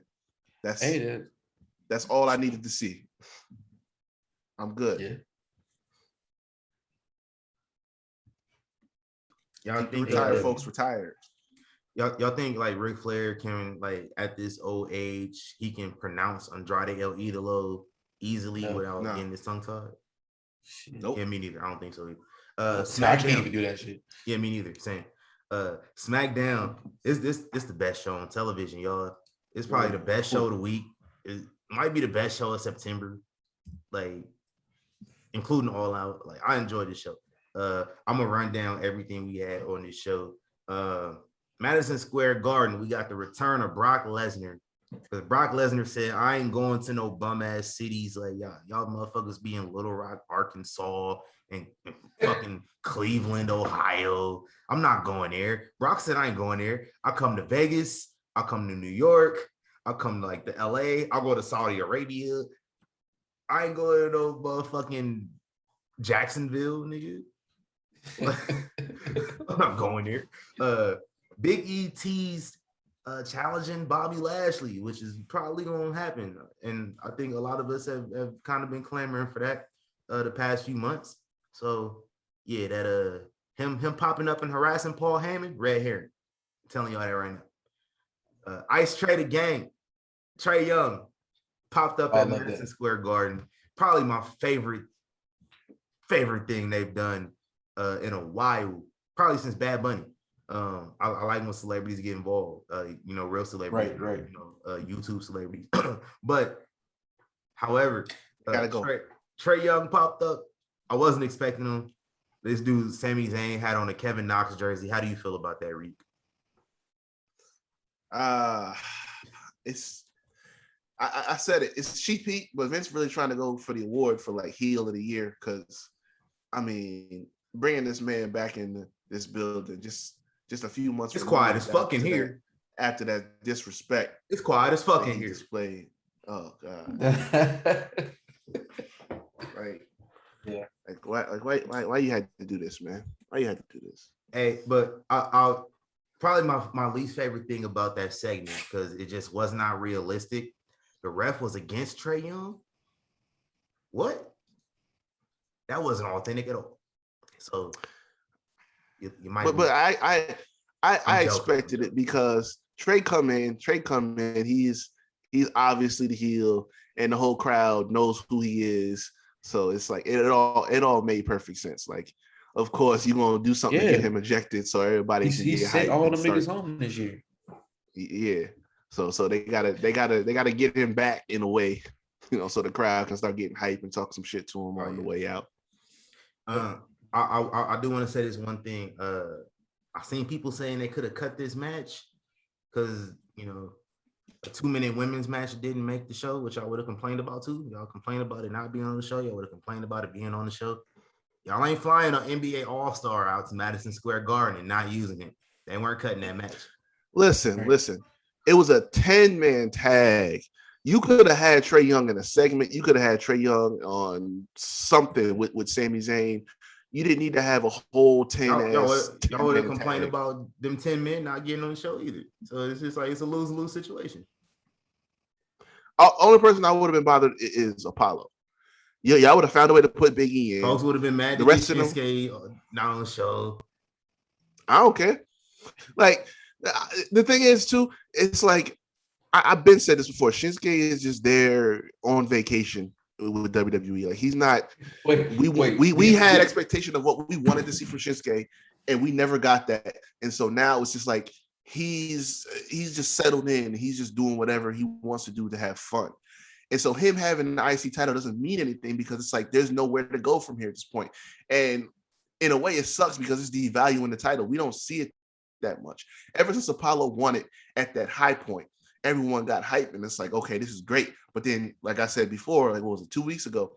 That's all I needed to see. I'm good. Yeah. Y'all think retired folks retired. Y'all think like Ric Flair can, like, at this old age, he can pronounce Andrade El Idolo easily without getting his tongue tied? Nope. Yeah, me neither. I don't think so either. I can't even do that shit. Yeah, me neither. Same. SmackDown is this the best show on television, y'all. It's probably the best show of the week. It might be the best show of September, like including All Out. Like, I enjoyed this show. I'm gonna run down everything we had on this show. Madison Square Garden, we got the return of Brock Lesnar. Because Brock Lesnar said, I ain't going to no bum ass cities like y'all motherfuckers be in Little Rock, Arkansas, and fucking Cleveland, Ohio. I'm not going there. Brock said, I ain't going there. I come to Vegas. I come to New York. I come to like the LA. I'll go to Saudi Arabia. I ain't going to no motherfucking Jacksonville, nigga. I'm not going there. Big E teased challenging Bobby Lashley, which is probably going to happen. And I think a lot of us have kind of been clamoring for that the past few months. So yeah, that him popping up and harassing Paul Heyman, red herring. I'm telling y'all that right now. Ice Trader Gang, Trae Young popped up at Madison Square Garden. Probably my favorite thing they've done in a while, probably since Bad Bunny. I like when celebrities get involved, real celebrities, right. YouTube celebrities. But however, gotta go. Trae Young popped up. I wasn't expecting him. This dude, Sami Zayn, had on a Kevin Knox jersey. How do you feel about that, Reek? I said it. It's cheap heat, but Vince really trying to go for the award for like heel of the year. Because I mean, bringing this man back in this building just a few months. It's quiet as fucking here. After that disrespect, it's quiet as fucking here. Displayed. Oh god. Right. Yeah. Like why you had to do this, man? Why you had to do this? Hey, but I'll probably my least favorite thing about that segment, because it just was not realistic. The ref was against Trae Young. What? That wasn't authentic at all. So you might. But I expected it because Trae come in. He's obviously the heel, and the whole crowd knows who he is. So it's like it all made perfect sense. Like, of course, you're gonna do something to get him ejected, so everybody can get set hyped all the niggas home this year. Yeah. So they gotta get him back in a way, so the crowd can start getting hype and talk some shit to him on the way out. I do want to say this one thing. I've seen people saying they could have cut this match because a 2-minute women's match didn't make the show, which I would have complained about too. Y'all complained about it not being on the show. Y'all would have complained about it being on the show. Y'all ain't flying an NBA All-Star out to Madison Square Garden and not using it. They weren't cutting that match. Listen. It was a 10-man tag. You could have had Trae Young in a segment. You could have had Trae Young on something with Sami Zayn. You didn't need to have a whole 10. Y'all would have complained about them 10 men not getting on the show either. So it's just like it's a lose-lose situation. Only person I would have been bothered is Apollo. Y'all would have found a way to put Big E in. Folks would have been mad. The rest of them not on the show. I don't care. Like, the thing is too, it's like I've been said this before. Shinsuke is just there on vacation with WWE. Like, he's not. We had expectation of what we wanted to see from Shinsuke, and we never got that. And so now it's just like he's just settled in. He's just doing whatever he wants to do to have fun. And so him having the IC title doesn't mean anything because it's like there's nowhere to go from here at this point. And in a way, it sucks because it's devaluing the title. We don't see it that much. Ever since Apollo won it at that high point, everyone got hyped, and it's like, okay, this is great. But then, like I said before, like, what was it, 2 weeks ago,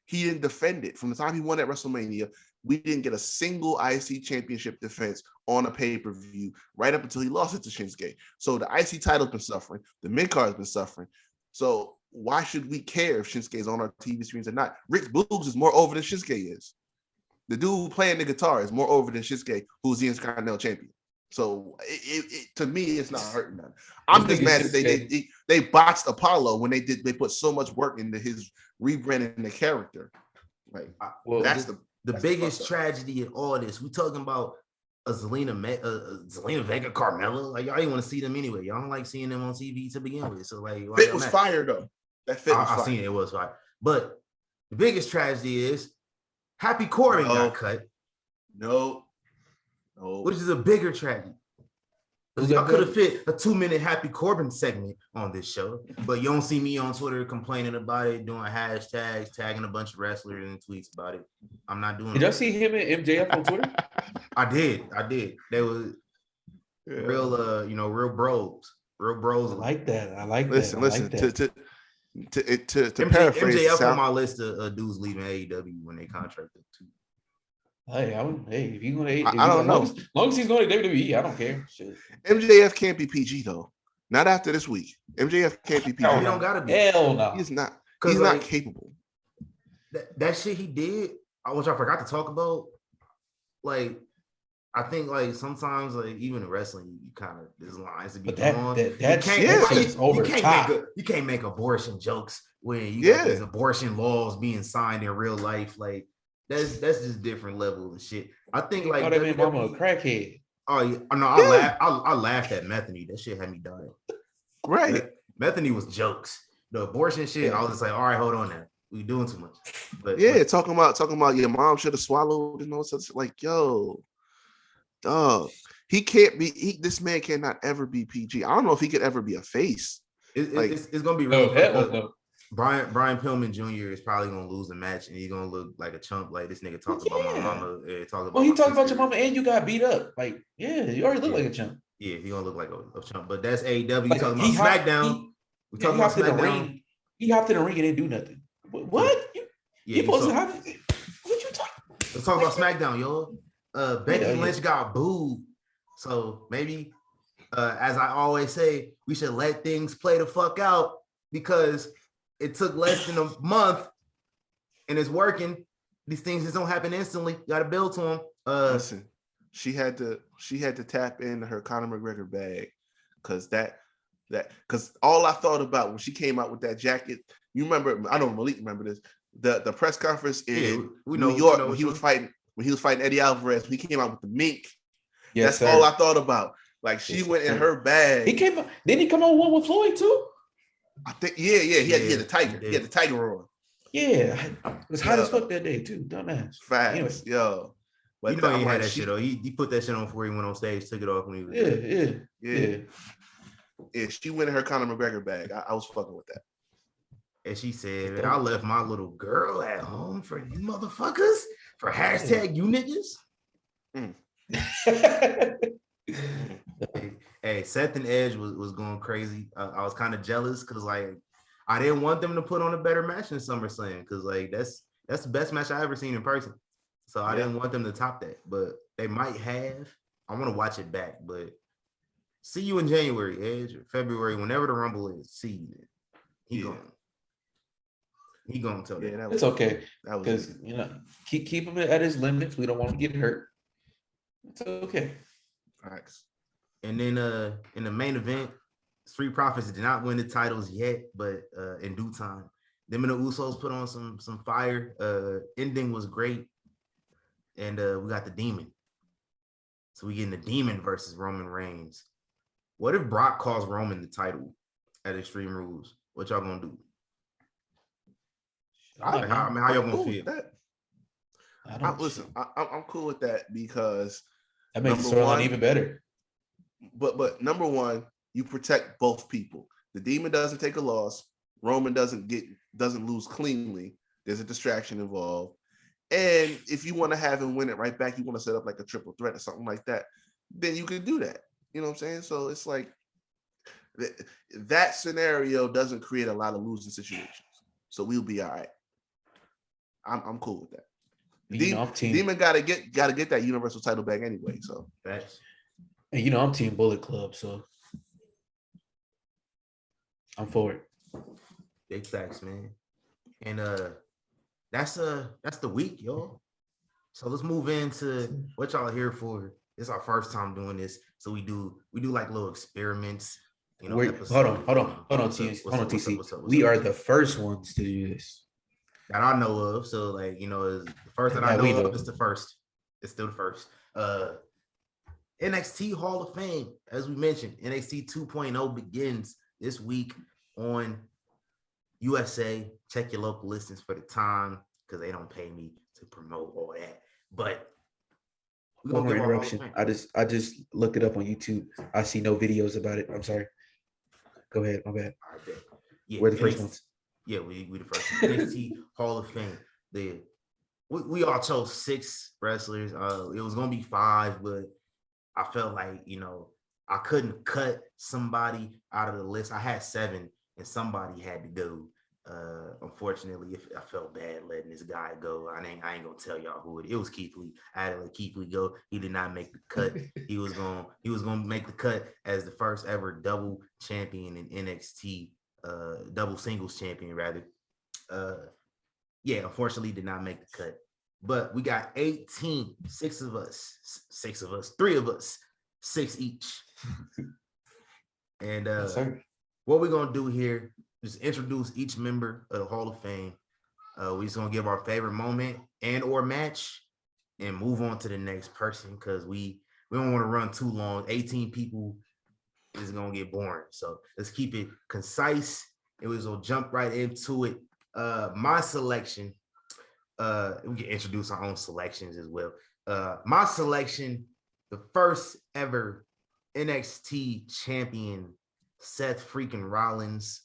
he didn't defend it. From the time he won at WrestleMania, we didn't get a single IC championship defense on a pay-per-view right up until he lost it to Shinsuke. So the IC title's been suffering. The mid-card's been suffering. So why should we care if Shinsuke is on our TV screens or not? Rick Boogs is more over than Shinsuke is. The dude playing the guitar is more over than Shinsuke, who's the Intercontinental Champion. So to me, it's not hurting them. I'm just mad that they botched Apollo when they put so much work into his rebranding the character. Like, that's the biggest tragedy in all this. We talking about a Zelina Vega, Carmella. Like, y'all didn't want to see them anyway. Y'all don't like seeing them on TV to begin with. So like, fit was fire though. That fit was fire. I seen it was fire. But the biggest tragedy is Happy Corbin got cut. No. Which is a bigger tragedy. Because y'all could have fit a 2-minute Happy Corbin segment on this show, but you don't see me on Twitter complaining about it, doing hashtags, tagging a bunch of wrestlers and tweets about it. I'm not doing it. Did y'all see him and MJF on Twitter? I did. They was real, real bros. Real bros. I like that. Listen. To paraphrase, MJF on my list of dudes leaving AEW when they contracted too. Hey, if you going to, I don't know. As long as he's going to WWE, I don't care. Shit. MJF can't be PG though. Not after this week. MJF can't be PG. He don't gotta be. Hell no. He's not. He's not capable. That shit he did, which I forgot to talk about. Like, I think like sometimes like even in wrestling, you kind of there's lines to be drawn. You can't make abortion jokes when you got these abortion laws being signed in real life. Like, that's just different level of shit. I think like that made mama a crackhead. Oh yeah, no, I laughed at Metheny. That shit had me dying. Right, Metheny was jokes. The abortion shit, I was just like, all right, hold on now, we doing too much. But talking about your mom should have swallowed and all such. Like, yo, dog, he can't be. This man cannot ever be PG. I don't know if he could ever be a face. It's gonna be real. No. Brian Pillman Jr. is probably gonna lose the match, and he's gonna look like a chump. Like, this nigga talked about my mama. He talked about your mama, and you got beat up. Like, you already look like a chump. Yeah, he gonna look like a chump. But that's AEW. Like, talking about SmackDown. We talking about SmackDown. He hopped in the ring and didn't do nothing. What? He supposed to have? What you talking? Let's talk about SmackDown, y'all. Becky Lynch got booed, so maybe, as I always say, we should let things play the fuck out because it took less than a month and it's working. These things just don't happen instantly. You got to build to them. Listen, she had to tap into her Conor McGregor bag because because all I thought about when she came out with that jacket, you remember? I don't Malik remember this. The press conference in New York when he was fighting Eddie Alvarez. He came out with the mink. Yes, that's all I thought about. Like, she went in her bag. Didn't he come on one with Floyd too? I think, yeah. He had the tiger. He had the tiger on. Yeah, it was hot as fuck that day too. Dumbass. Facts, anyways. yo. But you know he had that shit though. He put that shit on before he went on stage. Took it off when he was Yeah. She went in her Conor McGregor bag. I was fucking with that. And she said, "I left my little girl at home for you motherfuckers for hashtag you niggas." Hey, Seth and Edge was going crazy. I was kind of jealous because like I didn't want them to put on a better match in SummerSlam because like that's the best match I ever seen in person. So I didn't want them to top that, but they might have. I want to watch it back, but see you in January, Edge, or February, whenever the Rumble is. See you then. He gonna tell that. It's okay because keep him at his limits. We don't want to get hurt. It's okay. Thanks. And then in the main event, Street Profits did not win the titles yet, but in due time, them and the Usos put on some fire. Ending was great, and we got the Demon. So we getting the Demon versus Roman Reigns. What if Brock calls Roman the title at Extreme Rules? What y'all gonna do? How y'all gonna feel? I'm cool with that because that makes the storyline even better. But number one, you protect both people. The Demon doesn't take a loss. Roman doesn't lose cleanly. There's a distraction involved. And if you want to have him win it right back, you want to set up like a triple threat or something like that, then you can do that. You know what I'm saying? So it's like that scenario doesn't create a lot of losing situations. So we'll be all right. I'm cool with that. Demon gotta get that Universal title back anyway. So that's. And I'm Team Bullet Club, so I'm for it. Big facts, man. And that's the week, y'all. So let's move into what y'all are here for. It's our first time doing this, so we do like little experiments. You know, Hold on, TC. We are the first ones to do this that I know of. So, like, you know, the first that I know of is the first. It's still the first. NXT Hall of Fame, as we mentioned, NXT 2.0 begins this week on USA. Check your local listings for the time because they don't pay me to promote all that. But one more interruption. I just looked it up on YouTube. I see no videos about it. I'm sorry. Go ahead. My bad. Yeah, we're the first ones. Yeah, we the first ones. NXT Hall of Fame. We all chose 6 wrestlers. It was gonna be 5, but I felt like, you know, I couldn't cut somebody out of the list. I had 7, and somebody had to go. Unfortunately, I felt bad letting this guy go. I ain't gonna tell y'all who it was. Keith Lee. I had to let Keith Lee go. He did not make the cut. He was gonna make the cut as the first ever double champion in NXT, double singles champion rather. Yeah, unfortunately did not make the cut. But we got 18, 6 of us, 3 of us, 6 each. And what we're gonna do here, just introduce each member of the Hall of Fame. We're just gonna give our favorite moment and or match and move on to the next person because we don't want to run too long. 18 people is gonna get boring. So let's keep it concise. And we're gonna jump right into it. My selection, we can introduce our own selections as well. My selection, the first ever NXT champion, Seth freaking Rollins.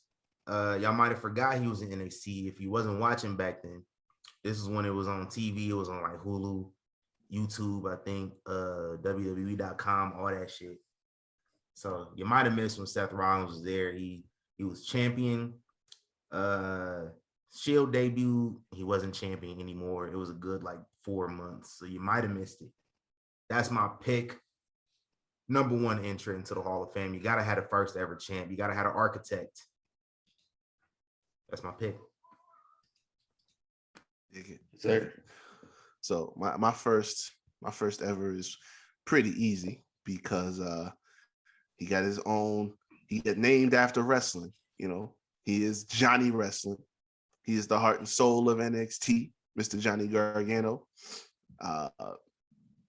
Y'all might have forgot he was in NXT. If you wasn't watching back then, this is when it was on TV. It was on like Hulu, YouTube, I think, WWE.com, all that shit. So you might have missed when Seth Rollins was there. He was champion. Shield debut, he wasn't champion anymore. It was a good like 4 months. So you might have missed it. That's my pick. Number 1 entrant into the Hall of Fame. You gotta have the first ever champ. You gotta have an architect. That's my pick. Sir. So my first ever is pretty easy because he got his own. He got named after wrestling. You know, he is Johnny Wrestling. He is the heart and soul of NXT, Mr. Johnny Gargano.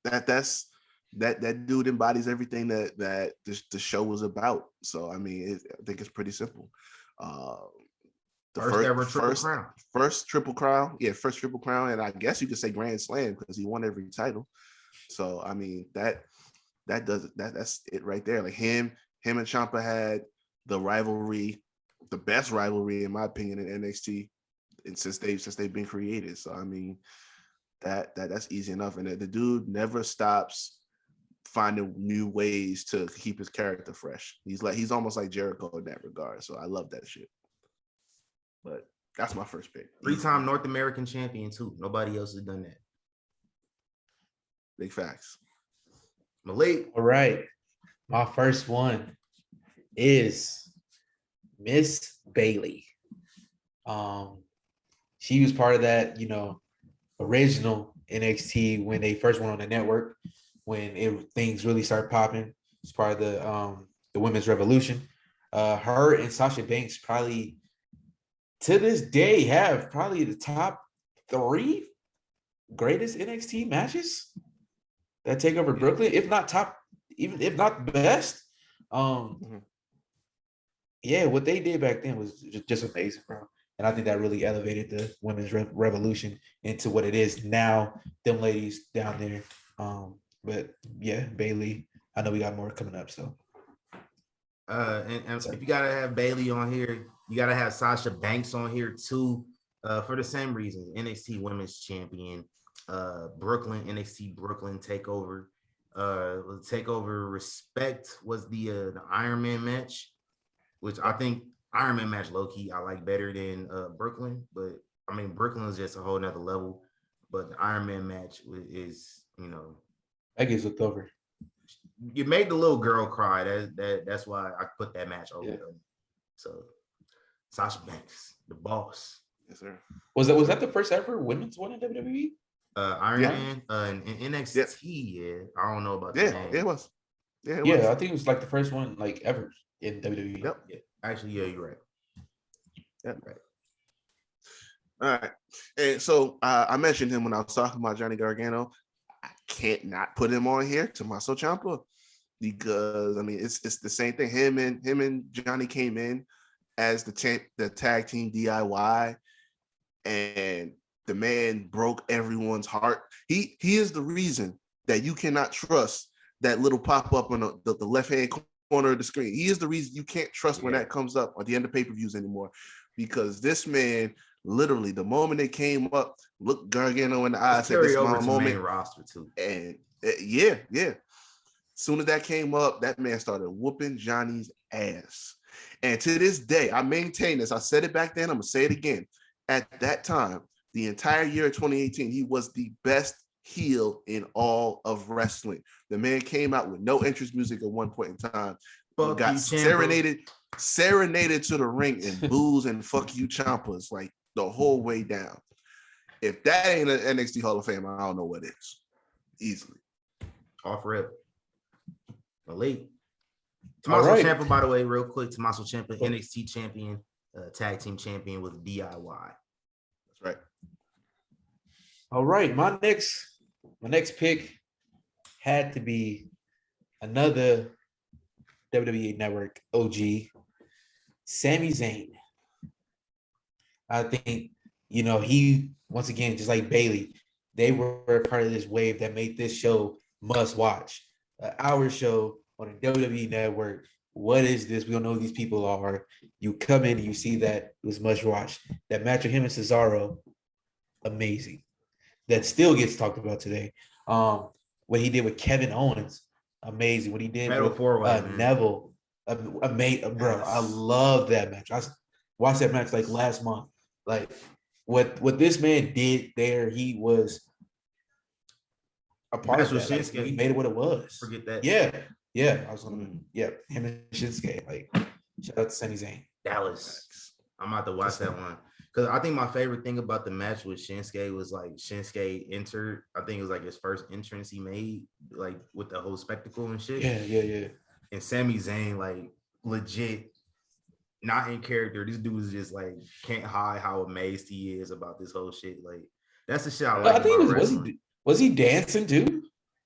That dude embodies everything that the show was about. So I mean, I think it's pretty simple. First ever triple crown. First triple crown. Yeah, first triple crown. And I guess you could say Grand Slam because he won every title. So I mean that's it right there. Like him and Ciampa had the rivalry, the best rivalry in my opinion in NXT, and since they've been created. So I mean that's easy enough. And the dude never stops finding new ways to keep his character fresh. He's almost like Jericho in that regard. So I love that shit. But that's my first pick. 3-time North American champion too. Nobody else has done that. Big facts. Malik. All right. My first one is Miss Bayley. She was part of that, you know, original NXT when they first went on the network, when things really started popping. It's part of the women's revolution. Her and Sasha Banks probably to this day have probably the top 3 greatest NXT matches that take over Brooklyn, if not top, even if not the best. Yeah, what they did back then was just amazing, bro. And I think that really elevated the women's revolution into what it is now. Them ladies down there. But yeah, Bayley. I know we got more coming up. So, and if you gotta have Bayley on here, you gotta have Sasha Banks on here too. For the same reasons. NXT Women's Champion, Brooklyn, NXT Brooklyn Takeover. Takeover Respect was the Iron Man match, which I think Iron Man match low-key I like better than Brooklyn, but I mean Brooklyn is just a whole nother level. But the Iron Man match is, you know, that gets looked over. You made the little girl cry. That's why I put that match over. Yeah. So Sasha Banks, the boss. Yes, sir. Was that the first ever women's one in WWE? Iron Yeah. Man in NXT. Yeah, I don't know about the Yeah, name. it was. Yeah, it Yeah, was. I think it was like the first one like ever in WWE. Yep. Yeah. Actually, yeah, you're right. Yep. You're right. All right. And so I mentioned him when I was talking about Johnny Gargano. I can't not put him on here, Tommaso Ciampa, because I mean it's the same thing. Him and Johnny came in as the tag team DIY, and the man broke everyone's heart. He is the reason that you cannot trust that little pop up on the left hand corner of the screen. He is the reason you can't trust when that comes up at the end of pay-per-views anymore, because this man literally the moment they came up, looked Gargano in the eye, said, "This is my moment." Main roster too. And yeah. As soon as that came up, that man started whooping Johnny's ass. And to this day, I maintain this. I said it back then. I'm gonna say it again. At that time, the entire year of 2018, he was the best heel in all of wrestling. The man came out with no entrance music at one point in time, but got serenaded to the ring and booze and fuck you Ciampas like the whole way down. If that ain't an NXT Hall of Fame, I don't know what is. Easily. Off rip. Elite. Tommaso Ciampa, by the way, real quick. Tommaso Ciampa, NXT champion, tag team champion with DIY. That's right. All right. My next pick had to be another WWE Network OG, Sami Zayn. I think, he, once again, just like Bailey, they were part of this wave that made this show must watch. Our show on a WWE Network. What is this? We don't know who these people are. You come in and you see that it was must watch. That match of him and Cesaro, amazing. That still gets talked about today. What he did with Kevin Owens, amazing. What he did with Neville, amazing, bro. I love that match. I watched that match like last month. Like what this man did there, he was a part of that. Like, he made it what it was. Forget that. Yeah. I was gonna. Yeah, him and Shinsuke. Like, shout out to Sami Zayn. Dallas. I'm about to watch that one. Because I think my favorite thing about the match with Shinsuke was like Shinsuke entered. I think it was like his first entrance he made, like with the whole spectacle and shit. Yeah. And Sami Zayn, like legit, not in character. This dude is just like can't hide how amazed he is about this whole shit. Like that's the shit I like. I think was he dancing too?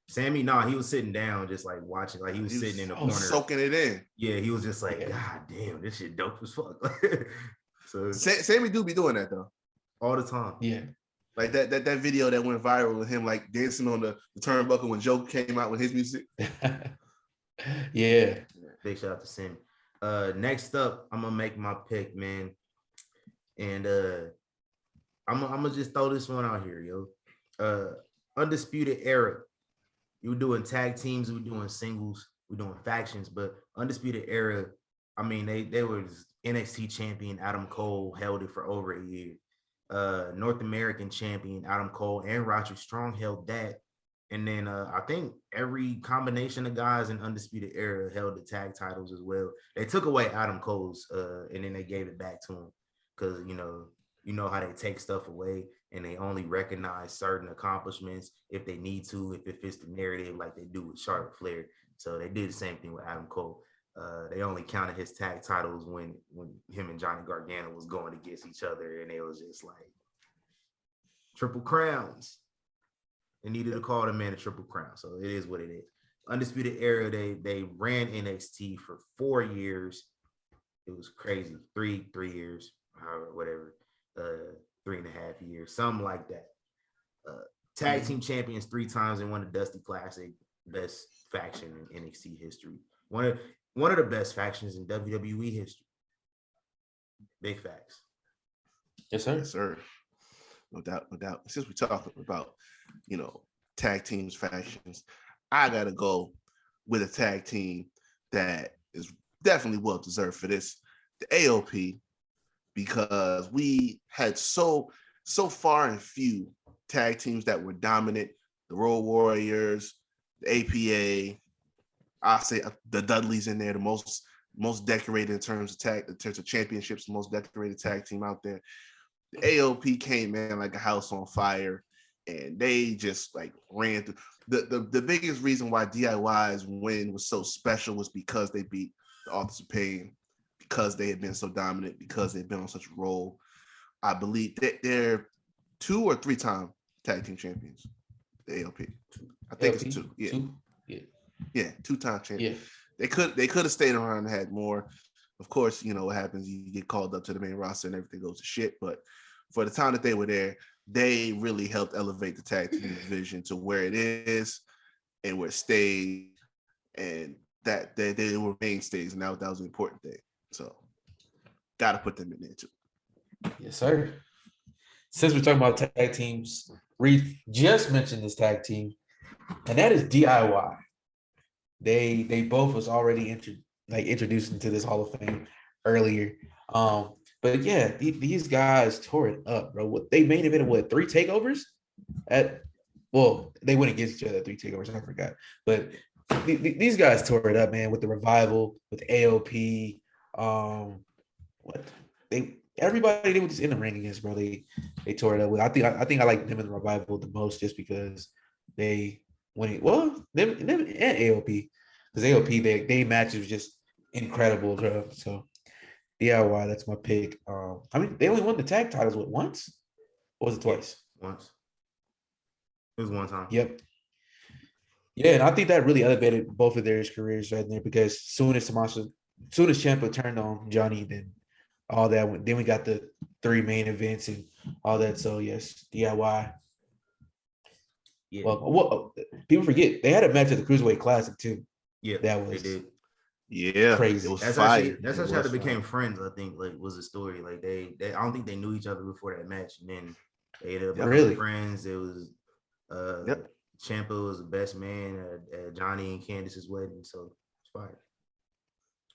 Sammy, he was sitting down, just like watching. Like he was sitting in the corner, soaking it in. Yeah, he was just like, God damn, this shit dope as fuck. So Sammy do be doing that though, all the time. Yeah, like that video that went viral with him like dancing on the turnbuckle when Joe came out with his music. Yeah. Big shout out to Sammy. Next up, I'm gonna make my pick, man, and I'm gonna just throw this one out here, yo. Undisputed Era. You were doing tag teams, we were doing singles, we're doing factions, but Undisputed Era, I mean, they were NXT champion Adam Cole held it for over a year. North American champion Adam Cole and Roderick Strong held that. And then I think every combination of guys in Undisputed Era held the tag titles as well. They took away Adam Cole's and then they gave it back to him because, you know how they take stuff away and they only recognize certain accomplishments if they need to, if it fits the narrative like they do with Charlotte Flair. So they did the same thing with Adam Cole. They only counted his tag titles when him and Johnny Gargano was going against each other, and it was just like triple crowns. They needed to call the man a triple crown, so it is what it is. Undisputed Era, they ran NXT for 4 years. It was crazy. 3 years, whatever, 3.5 years, something like that. Tag team champions 3 times and won the Dusty Classic, best faction in NXT history. One of the best factions in WWE history. Big facts. Yes, sir. Yes, sir. No doubt. Since we're talking about, tag teams, factions, I gotta go with a tag team that is definitely well deserved for this, the AOP, because we had so far and few tag teams that were dominant. The Road Warriors, the APA. I say the Dudleys in there, the most most decorated in terms of championships, most decorated tag team out there. The AOP came in like a house on fire, and they just like ran through. The biggest reason why DIY's win was so special was because they beat the Authors of Pain, because they had been so dominant, because they've been on such a roll. I believe that they're 2 or 3-time tag team champions. The AOP, I think it's 2. Yeah, 2-time champion. Yeah. They could have stayed around and had more. Of course, you know what happens. You get called up to the main roster and everything goes to shit. But for the time that they were there, they really helped elevate the tag team division to where it is and where it stayed, and that they were mainstays, and that was an important thing. So, gotta put them in there too. Yes, sir. Since we're talking about tag teams, Reed just mentioned this tag team, and that is DIY. They both was already introduced into this Hall of Fame earlier. But yeah, these guys tore it up, bro. What they made it 3 takeovers they went against each other 3 takeovers. I forgot, but these guys tore it up, man. With the Revival, with AOP, everybody they were just in the ring against, bro. They tore it up. I think I like them in the Revival the most, just because they them and AOP, because AOP they matches was just incredible, bro. So DIY, that's my pick. I mean, they only won the tag titles once, or was it twice? Once. It was one time. Yep. Yeah, and I think that really elevated both of their careers right there, because soon as Ciampa turned on Johnny, then all that. Then we got the 3 main events and all that. So yes, DIY. Yeah. Well, people forget they had a match at the Cruiserweight Classic too. Yeah, that was they did. Yeah, crazy. It was That's fire. That's actually how they became friends. I think was the story. Like they I don't think they knew each other before that match, and then they ended up becoming friends. It was Ciampa was the best man at Johnny and Candice's wedding, so it's fire.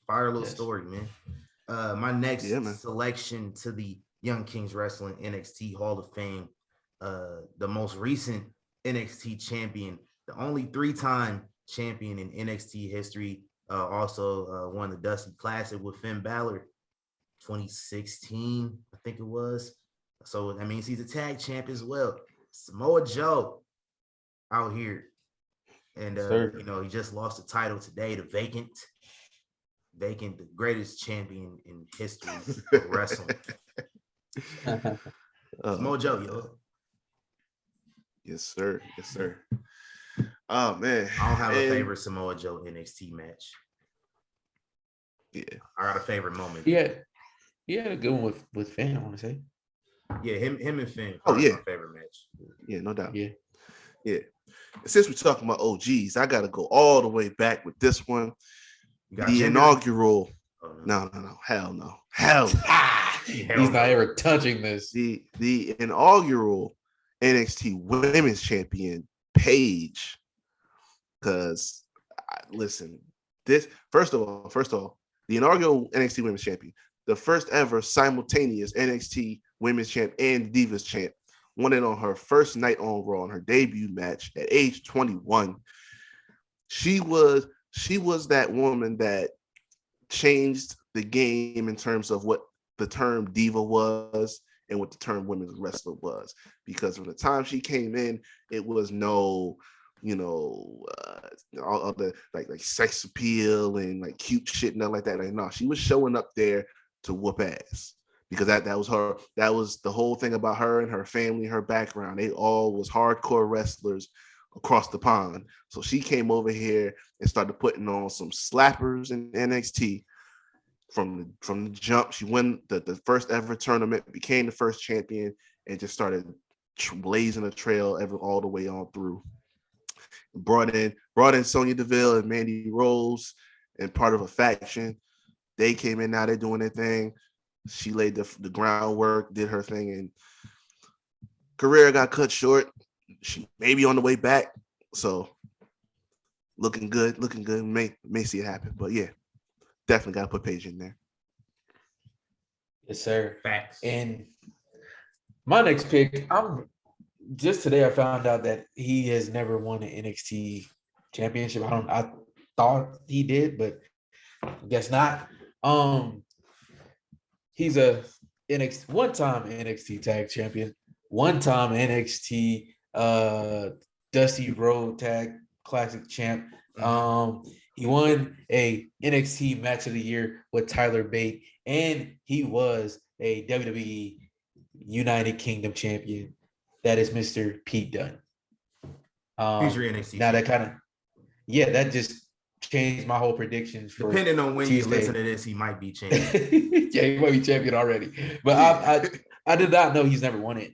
Fire little story, man. My next selection to the Young Kings Wrestling NXT Hall of Fame, the most recent NXT champion, the only 3-time champion in NXT history. Also won the Dusty Classic with Finn Balor, 2016, I think it was. So that means he's a tag champ as well. Samoa Joe out here, and he just lost the title today to Vacant, the greatest champion in history of wrestling. Samoa Joe, yo. Yes, sir. Oh man, I don't have a favorite Samoa Joe NXT match. Yeah, I got a favorite moment. Yeah, he had a good one with Finn, I want to say. Yeah, him and Finn. Oh yeah, my favorite match. Yeah, no doubt. Yeah. Since we're talking about OGs, I got to go all the way back with this one. The inaugural. Oh, no, hell no. He's not ever touching this. The inaugural NXT Women's Champion, Paige. Because listen, this first of all, the inaugural NXT Women's Champion, the first ever simultaneous NXT Women's Champ and Divas Champ, won it on her first night on Raw, on her debut match at age 21. She was that woman that changed the game in terms of what the term diva was and what the term women's wrestler was. Because from the time she came in, it was no, all the like sex appeal and like cute shit, nothing like that. Like, no, she was showing up there to whoop ass, because that was her. That was the whole thing about her and her family, her background. They all was hardcore wrestlers across the pond. So she came over here and started putting on some slappers in NXT from the jump. She won the first ever tournament, became the first champion, and just started blazing a trail all the way on through. Brought in Sonya Deville and Mandy Rose, and part of a faction. They came in, now they're doing their thing. She laid the groundwork, did her thing, and career got cut short. She may be on the way back, so looking good. May see it happen, but yeah, definitely got to put Paige in there. Yes, sir. Facts. And my next pick, just today I found out that he has never won an NXT championship. I thought he did, but I guess not. He's a one-time NXT Tag Champion, one-time NXT Dusty Road Tag Classic Champ. He won a NXT Match of the Year with Tyler Bate, and he was a WWE United Kingdom Champion. That is Mr. Pete Dunne. He's your NXT. Now that kind of, that just changed my whole predictions for depending on when Tuesday. you listen to this, he might be champion. Yeah, he might be champion already. But I did not know he's never won it.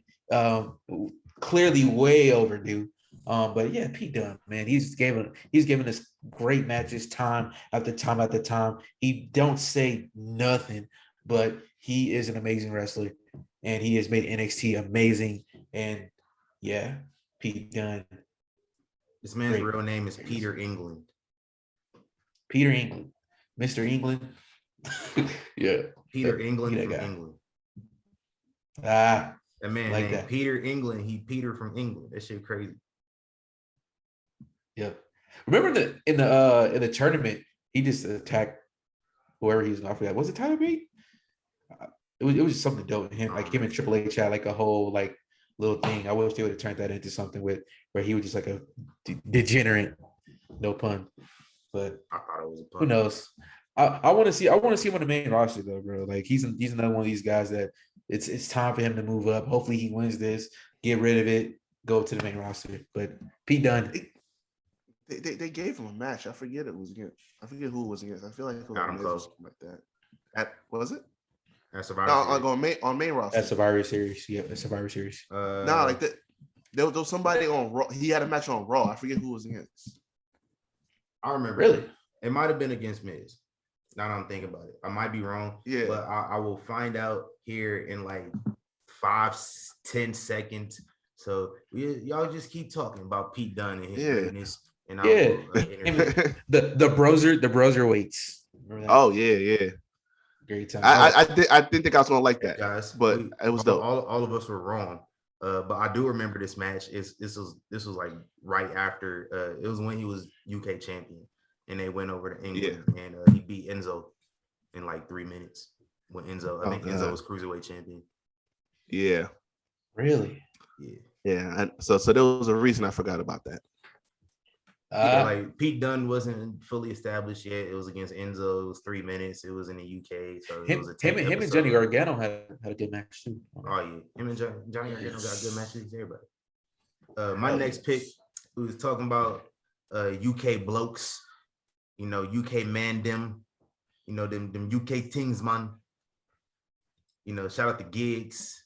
Clearly way overdue. But yeah, Pete Dunne, man, he's given us great matches time after time after time. He don't say nothing, but he is an amazing wrestler, and he has made NXT amazing. And yeah, Pete Dunne. This man's real name is Peter England. Peter England, Mr. England. Yeah, Peter England from guy. England. That man like named that. Peter England. He Peter from England. That shit crazy. Yep. Remember in the tournament, he just attacked whoever he was. I forgot. Was it Tyler Bate? It was just something dope with him. Like him and Triple H had like a whole like little thing. I wish they would have turned that into something where he was just like a degenerate. No pun. But I thought it was a pun. Who knows? I want to see him on the main roster though, bro. Like he's another one of these guys that it's time for him to move up. Hopefully he wins this, get rid of it, go to the main roster. But Pete Dunne. They gave him a match. I forget who it was against. I feel like it was Adam Cole. like that. What was it? That's Survivor Series. On main roster. That's Survivor Series. Yeah, that's Survivor Series. Like that. There was somebody on Raw. He had a match on Raw. I forget who it was against. I remember. Really? It might have been against Miz. Now that I'm thinking about it, I might be wrong. Yeah. But I will find out here in like 5-10 seconds. So y'all just keep talking about Pete Dunne and his greatness. And the broser waits. Oh yeah. Great time. I didn't think I was gonna like that, guys. But it was dope. All of us were wrong. But I do remember this match. This was like right after it was when he was UK champion, and they went over to England, and he beat Enzo in like 3 minutes. When Enzo Enzo was cruiserweight champion. Yeah. Really? Yeah. So there was a reason I forgot about that. Like Pete Dunne wasn't fully established yet. It was against Enzo. It was 3 minutes. It was in the UK. So it was him and Johnny Gargano had a good match too. Oh yeah, him and Johnny Gargano got good matches. Everybody. My next pick, we was talking about UK blokes. UK man them. Them UK things, man. Shout out to Gigs.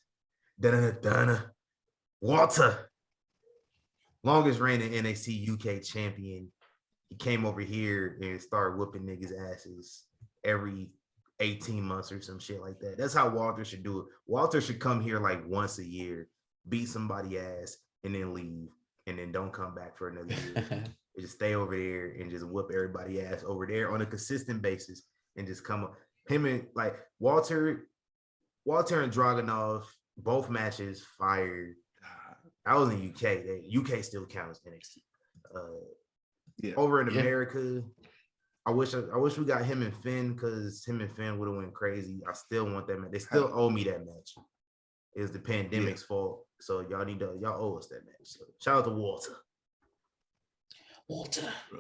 Donna. Walter. Longest reigning NXT UK champion. He came over here and started whooping niggas' asses every 18 months or some shit like that. That's how Walter should do it. Walter should come here like once a year, beat somebody ass, and then leave, and then don't come back for another year. Just stay over there and just whoop everybody ass over there on a consistent basis, and just come up. Him and like Walter and Dragunov, both matches fired. I was in UK. UK still counts NXT. Over in America, I wish we got him and Finn, because him and Finn would have went crazy. I still want that match. They still owe me that match. It was the pandemic's fault, so y'all owe us that match. So shout out to Walter. Real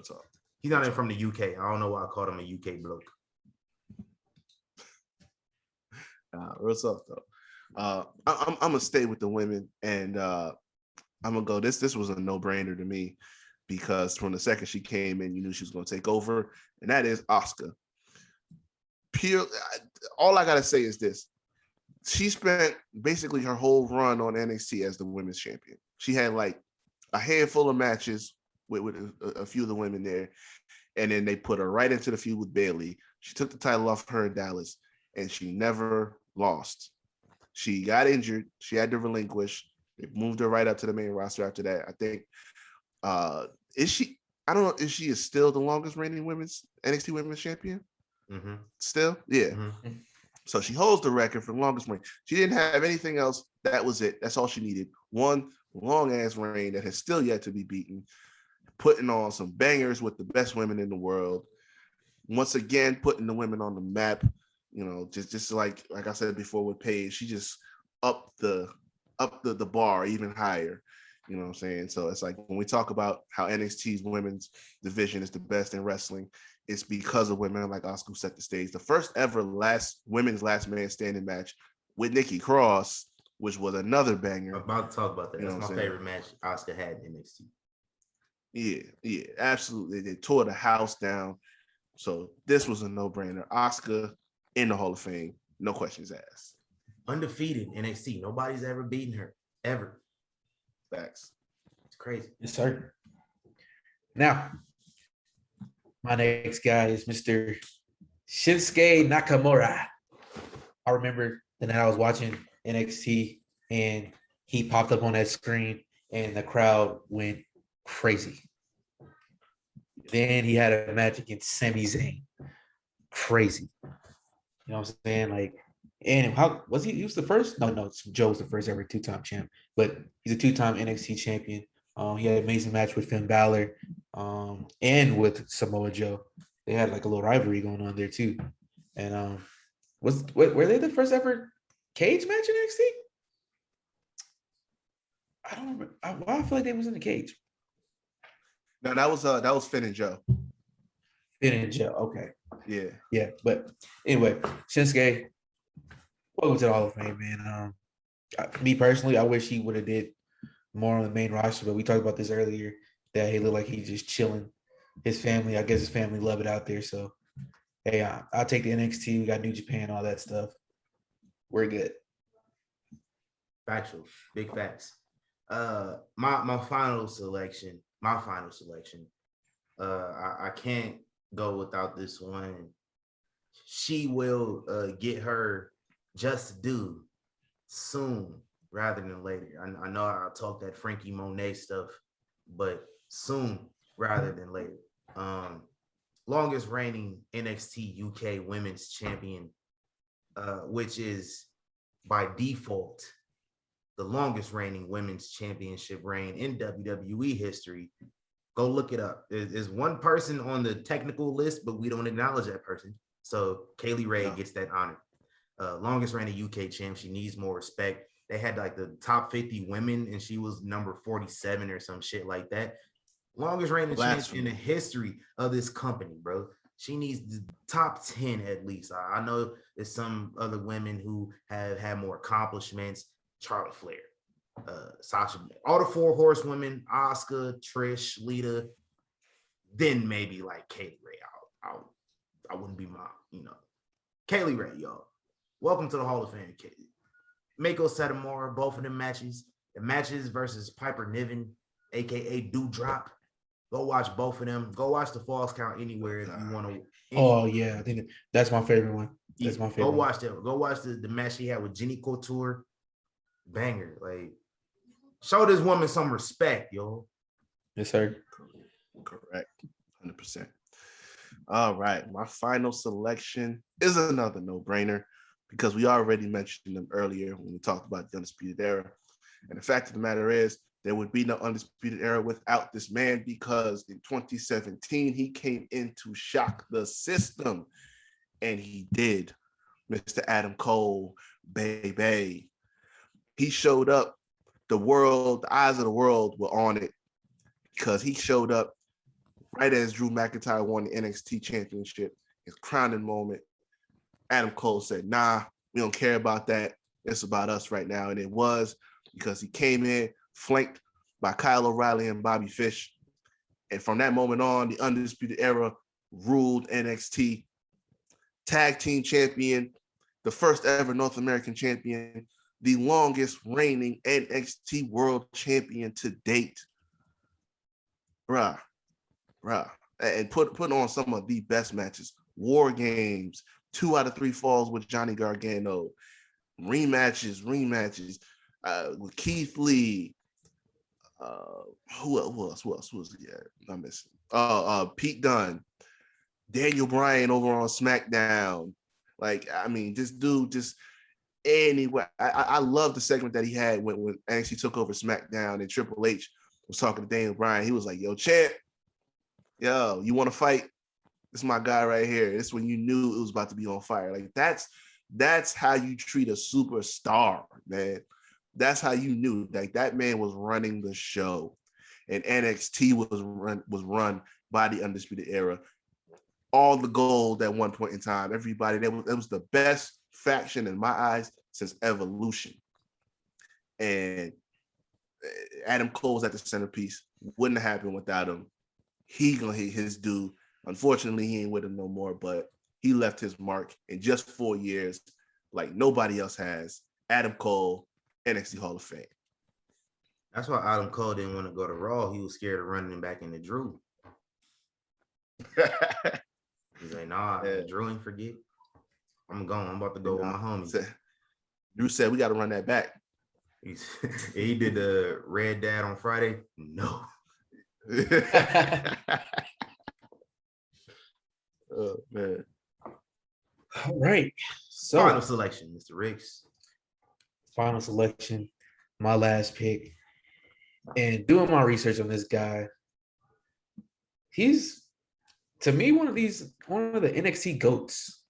talk. He's not even from the UK. I don't know why I called him a UK bloke. Real talk though. I'm gonna stay with the women, and I'm gonna go. This was a no-brainer to me, because from the second she came in, you knew she was gonna take over, and that is Asuka. All I gotta say is this: she spent basically her whole run on NXT as the women's champion. She had like a handful of matches with a few of the women there, and then they put her right into the feud with Bayley. She took the title off her in Dallas, and she never lost. She got injured. She had to relinquish. They moved her right up to the main roster after that. I think is she? I don't know if she is still the longest reigning NXT women's champion. Mm-hmm. Still, yeah. Mm-hmm. So she holds the record for the longest reign. She didn't have anything else. That was it. That's all she needed. One long ass reign that has still yet to be beaten. Putting on some bangers with the best women in the world. once again putting the women on the map. You know, just like I said before with Paige, she just up the bar even higher. You know what I'm saying? So it's like when we talk about how NXT's women's division is the best in wrestling, it's because of women like Asuka set the stage. The first ever women's last man standing match with Nikki Cross, which was another banger. I'm about to talk about that. You know That's what my I'm favorite match Asuka had in NXT. Yeah, absolutely. They tore the house down. So this was a no-brainer. Asuka in the Hall of Fame, no questions asked. Undefeated NXT. Nobody's ever beaten her, ever. Facts. It's crazy. Yes, sir. Now, my next guy is Mr. Shinsuke Nakamura. I remember the night I was watching NXT and he popped up on that screen and the crowd went crazy. Then he had a match against Sami Zayn. Crazy. You know what I'm saying? Like, and how was he? He was the first? No, Joe's the first ever two-time champ, but he's a two-time NXT champion. He had an amazing match with Finn Balor, and with Samoa Joe. They had like a little rivalry going on there too. And were they the first ever cage match in NXT? I don't remember. Why I feel like they was in the cage. No, that was Finn and Joe. Finn and Joe. Okay. Yeah. But anyway, Shinsuke, welcome to the Hall of Fame, man. Me personally, I wish he would have did more on the main roster, but we talked about this earlier that he looked like he's just chilling. His family, I guess his family love it out there. So, hey, I'll take the NXT. We got New Japan, all that stuff. We're good. Factual. Big facts. My final selection. I can't go without this one. She will get her just due soon rather than later. I know I talked that Frankie Monet stuff, but soon rather than later. Longest reigning NXT UK Women's Champion, which is by default the longest reigning women's championship reign in WWE history. Go look it up. There's one person on the technical list, but we don't acknowledge that person. So Kaylee Ray gets that honor. Longest reigning UK champ. She needs more respect. They had like the top 50 women, and she was number 47 or some shit like that. Longest reigning champ in the history of this company, bro. She needs the top 10 at least. I know there's some other women who have had more accomplishments. Charlotte Flair, Sasha, all the four horsewomen, Asuka, Trish, Lita, then maybe like Kaylee Ray. I wouldn't be Kaylee Ray, y'all. Welcome to the Hall of Fame, Kaylee. Mako Satomura, both of them matches. The matches versus Piper Niven, aka Doudrop. Go watch both of them. Go watch the Falls Count Anywhere if you want to. Oh yeah, I think that's my favorite one. That's my favorite. Go watch that. Go watch the match she had with Jenny Couture. Banger. Like, show this woman some respect, yo. Yes, sir. Correct. 100%. All right. My final selection is another no-brainer because we already mentioned them earlier when we talked about the Undisputed Era. And the fact of the matter is, there would be no Undisputed Era without this man because in 2017, he came in to shock the system. And he did. Mr. Adam Cole, baby. He showed up. The eyes of the world were on it because he showed up right as Drew McIntyre won the NXT Championship, his crowning moment. Adam Cole said, nah, we don't care about that. It's about us right now. And it was because he came in flanked by Kyle O'Reilly and Bobby Fish. And from that moment on, the Undisputed Era ruled NXT. Tag team champion, the first ever North American champion, the longest reigning NXT world champion to date. Bruh. And putting on some of the best matches. War Games, 2 out of 3 falls with Johnny Gargano. Rematches with Keith Lee. Who else was he at? I'm missing. Pete Dunne. Daniel Bryan over on SmackDown. Like, I mean, this dude just anyway. I love the segment that he had when NXT took over SmackDown and Triple H was talking to Daniel Bryan. He was like, yo, champ, yo, you want to fight? This is my guy right here. This when you knew it was about to be on fire. Like that's how you treat a superstar, man. That's how you knew. Like that man was running the show, and NXT was run by the Undisputed Era. All the gold at one point in time. Everybody, that was the best faction in my eyes since Evolution. And Adam Cole's at the centerpiece. Wouldn't have happened without him. He gonna hit his due. Unfortunately, he ain't with him no more, but he left his mark in just 4 years, like nobody else has. Adam Cole, NXT Hall of Fame. That's why Adam Cole didn't want to go to Raw. He was scared of running him back into Drew. He's like, nah, Drew ain't forget. I'm going. I'm about to go with my homies. Drew said we got to run that back. He did the Red Dad on Friday. No. Oh man. All right. So final selection, Mr. Riggs. Final selection, my last pick. And doing my research on this guy, he's to me one of the NXT GOATs.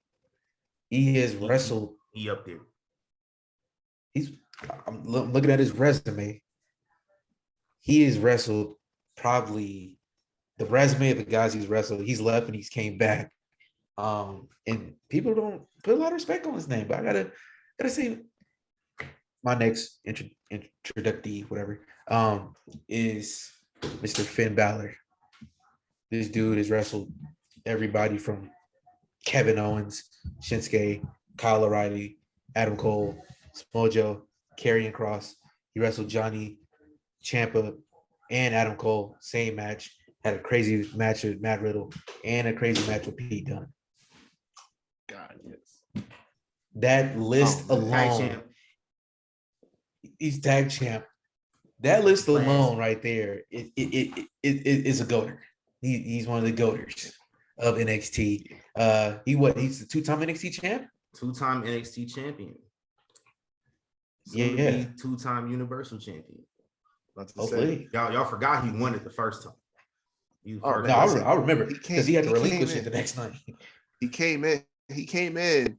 He has wrestled. He up there. I'm looking at his resume. He has wrestled probably the resume of the guys he's wrestled. He's left and he's came back. And people don't put a lot of respect on his name, but I gotta say my next introductee, whatever, is Mr. Finn Balor. This dude has wrestled everybody from Kevin Owens, Shinsuke, Kyle O'Reilly, Adam Cole, Samoa Joe, Karrion Kross. He wrestled Johnny Ciampa and Adam Cole, same match. Had a crazy match with Matt Riddle and a crazy match with Pete Dunne. God, yes. That list alone, he's tag champ. That list alone right there, it is a goater. He's one of the goaters of NXT. He's the two-time NXT champ? Two-time NXT champion. Yeah. Two-time Universal champion. Hopefully. Y'all forgot he won it the first time. I remember because he had to relinquish it the next night. He came in.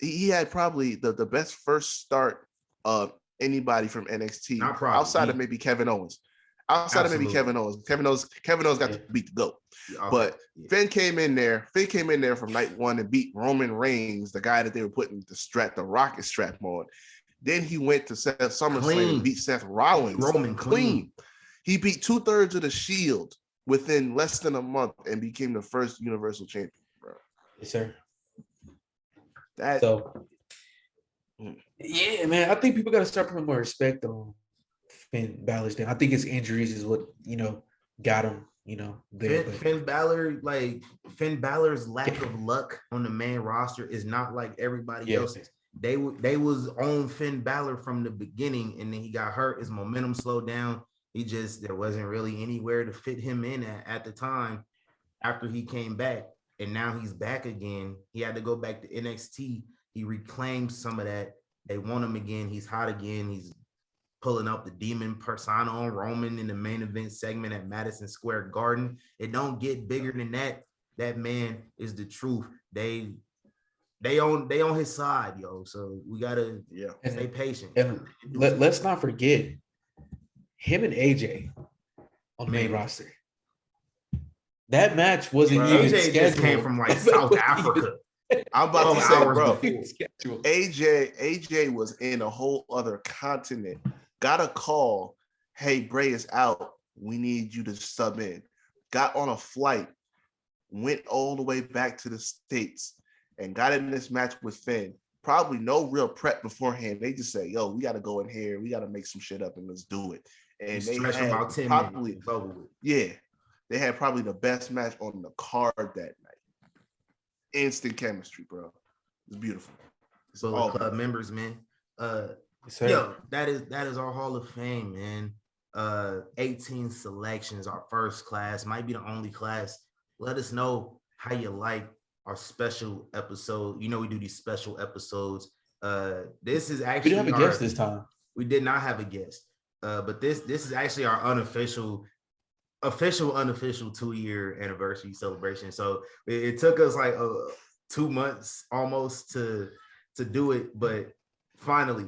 He had probably the best first start of anybody from NXT outside of maybe Kevin Owens. Kevin Owens got to beat the GOAT. But Finn came in there from night one and beat Roman Reigns, the guy that they were putting the rocket strap on. Then he went to SummerSlam and beat Seth Rollins. Roman clean. He beat 2/3 of the Shield within less than a month and became the first Universal Champion, bro. Yes, sir. Yeah, man, I think people got to start putting more respect on Finn Balor's thing. I think his injuries is what got him. There. Finn Balor's lack of luck on the main roster is not like everybody else's. They was on Finn Balor from the beginning, and then he got hurt. His momentum slowed down. There wasn't really anywhere to fit him in at the time after he came back. And now he's back again. He had to go back to NXT. He reclaimed some of that. They want him again. He's hot again. He's pulling up the demon persona on Roman in the main event segment at Madison Square Garden. It don't get bigger than that. That man is the truth. They on his side, yo. So we gotta stay patient. And let's not forget him and AJ on the main roster. That match wasn't even AJ scheduled. just came from like South Africa. I'm about to say, bro, before. AJ was in a whole other continent. Got a call, hey, Bray is out. We need you to sub in. Got on a flight, went all the way back to the States, and got in this match with Finn. Probably no real prep beforehand. They just say, yo, we got to go in here. We got to make some shit up and let's do it. And they had about 10 probably, minutes. They had probably the best match on the card that night. Instant chemistry, bro. It's beautiful. It's so all club members, man. That is our Hall of Fame, man. 18 selections, our first class, might be the only class. Let us know how you like our special episode. We do these special episodes. This is actually we didn't have a guest this time. We did not have a guest. But this is actually our unofficial official, unofficial 2-year anniversary celebration. So it took us like 2 months almost to do it, but finally,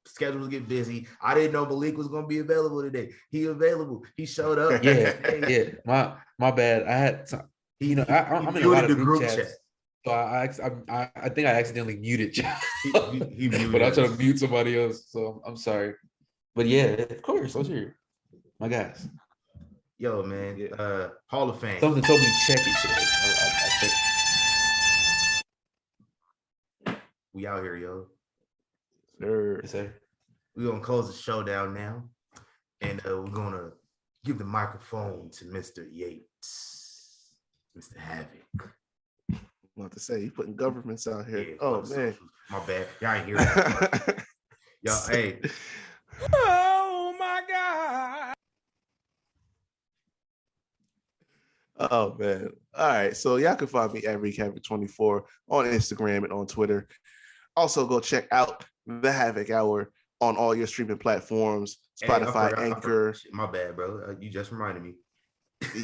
schedules get busy. I didn't know Malik was going to be available today. He available. He showed up. Yeah. My bad. I had, I'm in a lot of group chats. So I think I accidentally muted you. he muted but I tried to mute somebody else. So I'm sorry. But yeah, of course, let's hear it. My guys. Yo, man. Hall of Fame. Something told me to check it today. I checked. We out here, yo. Yes, sir. We're going to close the show down now. And we're going to give the microphone to Mr. Yates. Mr. Havoc. I'm about to say, you putting governments out here. Yeah, oh, man. My bad. Y'all ain't hear that. Yo, hey. Oh my God. Oh, man. All right. So y'all can find me at ReekHavoc24 on Instagram and on Twitter. Also, go check out The Havoc Hour on all your streaming platforms, Spotify, Anchor. My bad, bro. You just reminded me.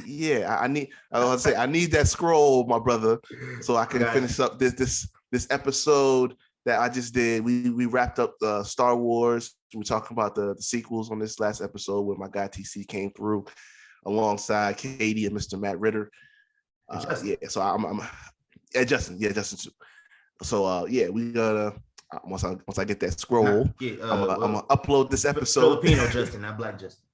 Yeah, I need that scroll, my brother, so I can finish up this episode that I just did. We wrapped up Star Wars. We're talking about the sequels on this last episode where my guy TC came through alongside Katie and Mr. Matt Ritter. So I'm Justin too. So we gotta once I get that scroll, I'm gonna upload this episode. Filipino Justin, not Black Justin.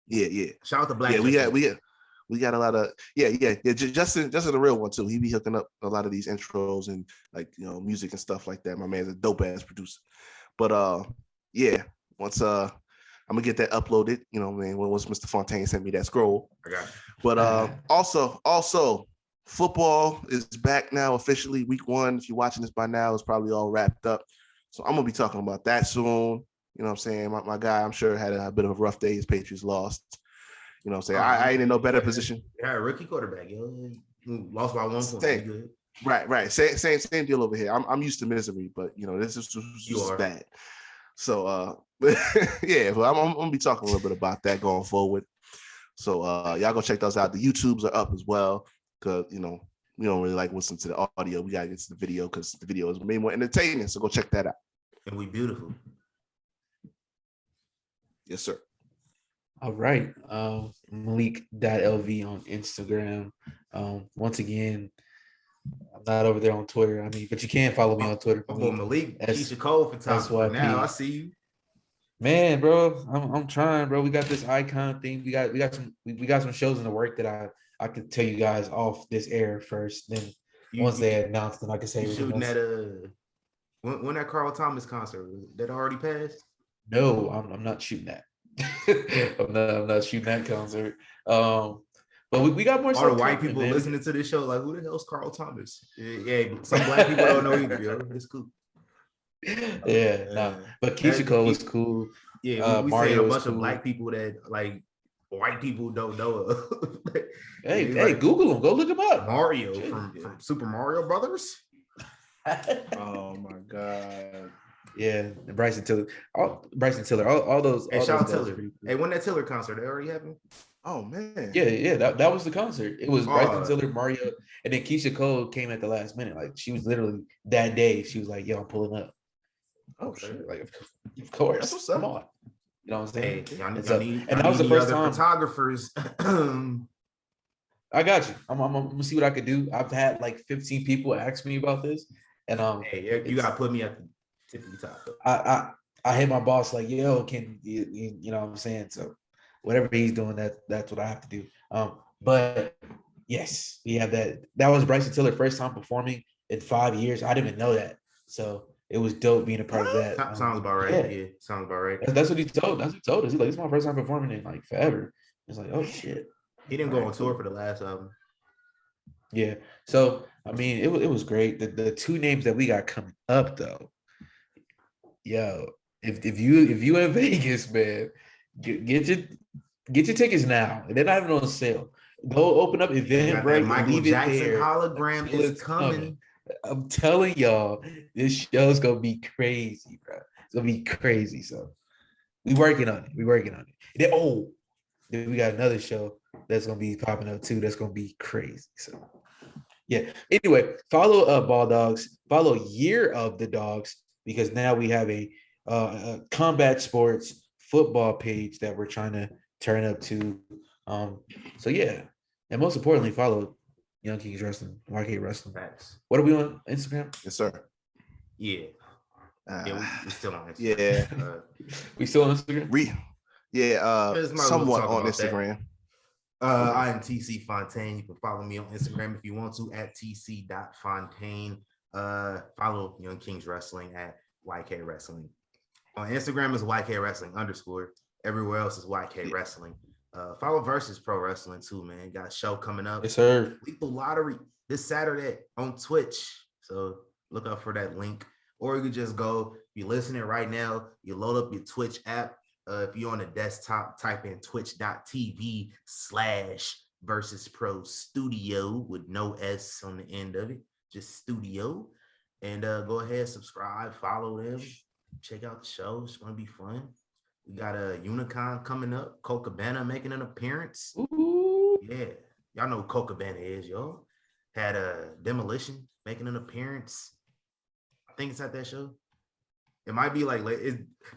Yeah. Shout out to Black. Yeah, we got a lot of Justin the real one too. He be hooking up a lot of these intros and music and stuff like that. My man's a dope ass producer. But once I'm gonna get that uploaded, once Mr. Fontaine sent me that scroll. I got you. But also football is back now officially. Week 1. If you're watching this by now, it's probably all wrapped up. So I'm gonna be talking about that soon. You know what I'm saying? My guy, I'm sure, had a bit of a rough day. His Patriots lost. You know what I'm saying? I ain't in no better position. Yeah, rookie quarterback, lost by 1 point. Good. Right. Same deal over here. I'm used to misery, but this is bad. So but I'm gonna be talking a little bit about that going forward. So y'all go check those out. The YouTubes are up as well, because we don't really like listening to the audio. We gotta get to the video because the video is way more entertaining. So go check that out. And we beautiful. Yes, sir. All right. Malik.lv on Instagram. Once again, I'm not over there on Twitter. I mean, but you can follow me on Twitter. Malik, Keisha Cole photographer. Now I see you. Man, bro, I'm trying, bro. We got this icon thing. We got some shows in the work that I could tell you guys off this air first. Then once they announce them, I can say shooting at when that Carl Thomas concert that already passed. No, I'm not shooting that. I'm not shooting that concert. But we got more. All the white people listening to this show, like, who the hell's Carl Thomas? Yeah, some black people don't know either. Yo, it's cool. But Keisha Cole was cool. Yeah, we Mario saying a bunch cool. of black people that like white people don't know of. hey, Google them. Go look them up. Mario from Super Mario Brothers. Oh my God. Yeah, Bryson Tiller, all those. Hey, all shout out those Tiller. Hey, when that Tiller concert, they already happened? Oh man. Yeah, that was the concert. It was Bryson Tiller, Mario, and then Keisha Cole came at the last minute. Like, she was literally that day. She was like, "Yo, I'm pulling up." Oh shit! Like, of course. That's what's up. Come on. You know what I'm saying? Hey, y'all need that was the first time. Photographers. I got you. I'm gonna see what I could do. I've had like 15 people ask me about this, and hey, you gotta put me at the tip of the top. I hit my boss like, "Yo, can you know what I'm saying?" So whatever he's doing, that's what I have to do. But yes, we have that. That was Bryson Tiller first time performing in 5 years. I didn't even know that, so it was dope being a part of that. Sounds about right. Yeah, sounds about right. That's what he told. That's what he told us. He's like, "It's my first time performing in like forever." It's like, oh shit. He didn't go on tour for the last album. Yeah. So I mean, it was great. The two names that we got coming up though. Yo, if you in Vegas, man, get your tickets now. They're not even on sale. Go open up Eventbrite. Michael Jackson hologram is coming. I'm telling y'all, this show's gonna be crazy, bro. It's gonna be crazy. So we working on it. then we got another show that's gonna be popping up too. That's gonna be crazy. So yeah. Anyway, follow Ball Dogs. Follow Year of the Dogs because now we have a combat sports football page that we're trying to turn up to. So yeah, and most importantly, follow Young Kings Wrestling, YK Wrestling. Facts. What are we on Instagram? Yes, sir. Yeah. Yeah, we still on Instagram. Yeah. We still on Instagram? Just might as well Somewhat talk on about that. Instagram. I am TC Fontaine. You can follow me on Instagram if you want to at tc.fontaine. Follow Young Kings Wrestling at YK Wrestling. On Instagram is YK Wrestling _. Everywhere else is YK Wrestling. Follow Versus Pro Wrestling too, man. Got a show coming up. Yes, sir. Lethal Lottery this Saturday on Twitch. So look out for that link. Or you could just go, if you're listening right now, you load up your Twitch app. If you're on a desktop, type in twitch.tv/Versus Pro Studio with no S on the end of it, just studio. And go ahead, subscribe, follow them, check out the show. It's going to be fun. We got a Unicon coming up, Colt Cabana making an appearance. Ooh. Yeah, y'all know who Colt Cabana is, y'all. Had a Demolition making an appearance. I think it's at that show. It might be like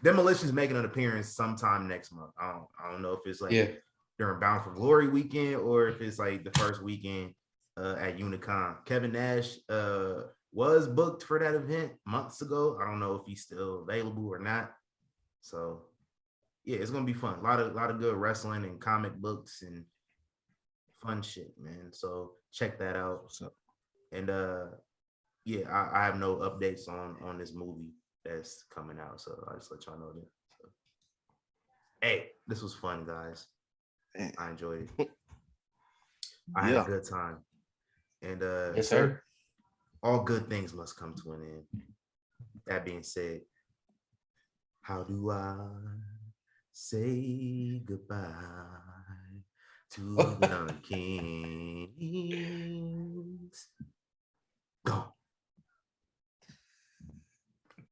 Demolition's making an appearance sometime next month. I don't know if it's like during Bound for Glory weekend or if it's like the first weekend at Unicon. Kevin Nash was booked for that event months ago. I don't know if he's still available or not. So yeah, it's gonna be fun. A lot of good wrestling and comic books and fun shit, man. So check that out. And yeah, I have no updates on this movie that's coming out, so I'll just let y'all know that. So, hey, this was fun, guys. I enjoyed it. I had a good time. And yes, sir. All good things must come to an end. That being said, how do I say goodbye to the Kings?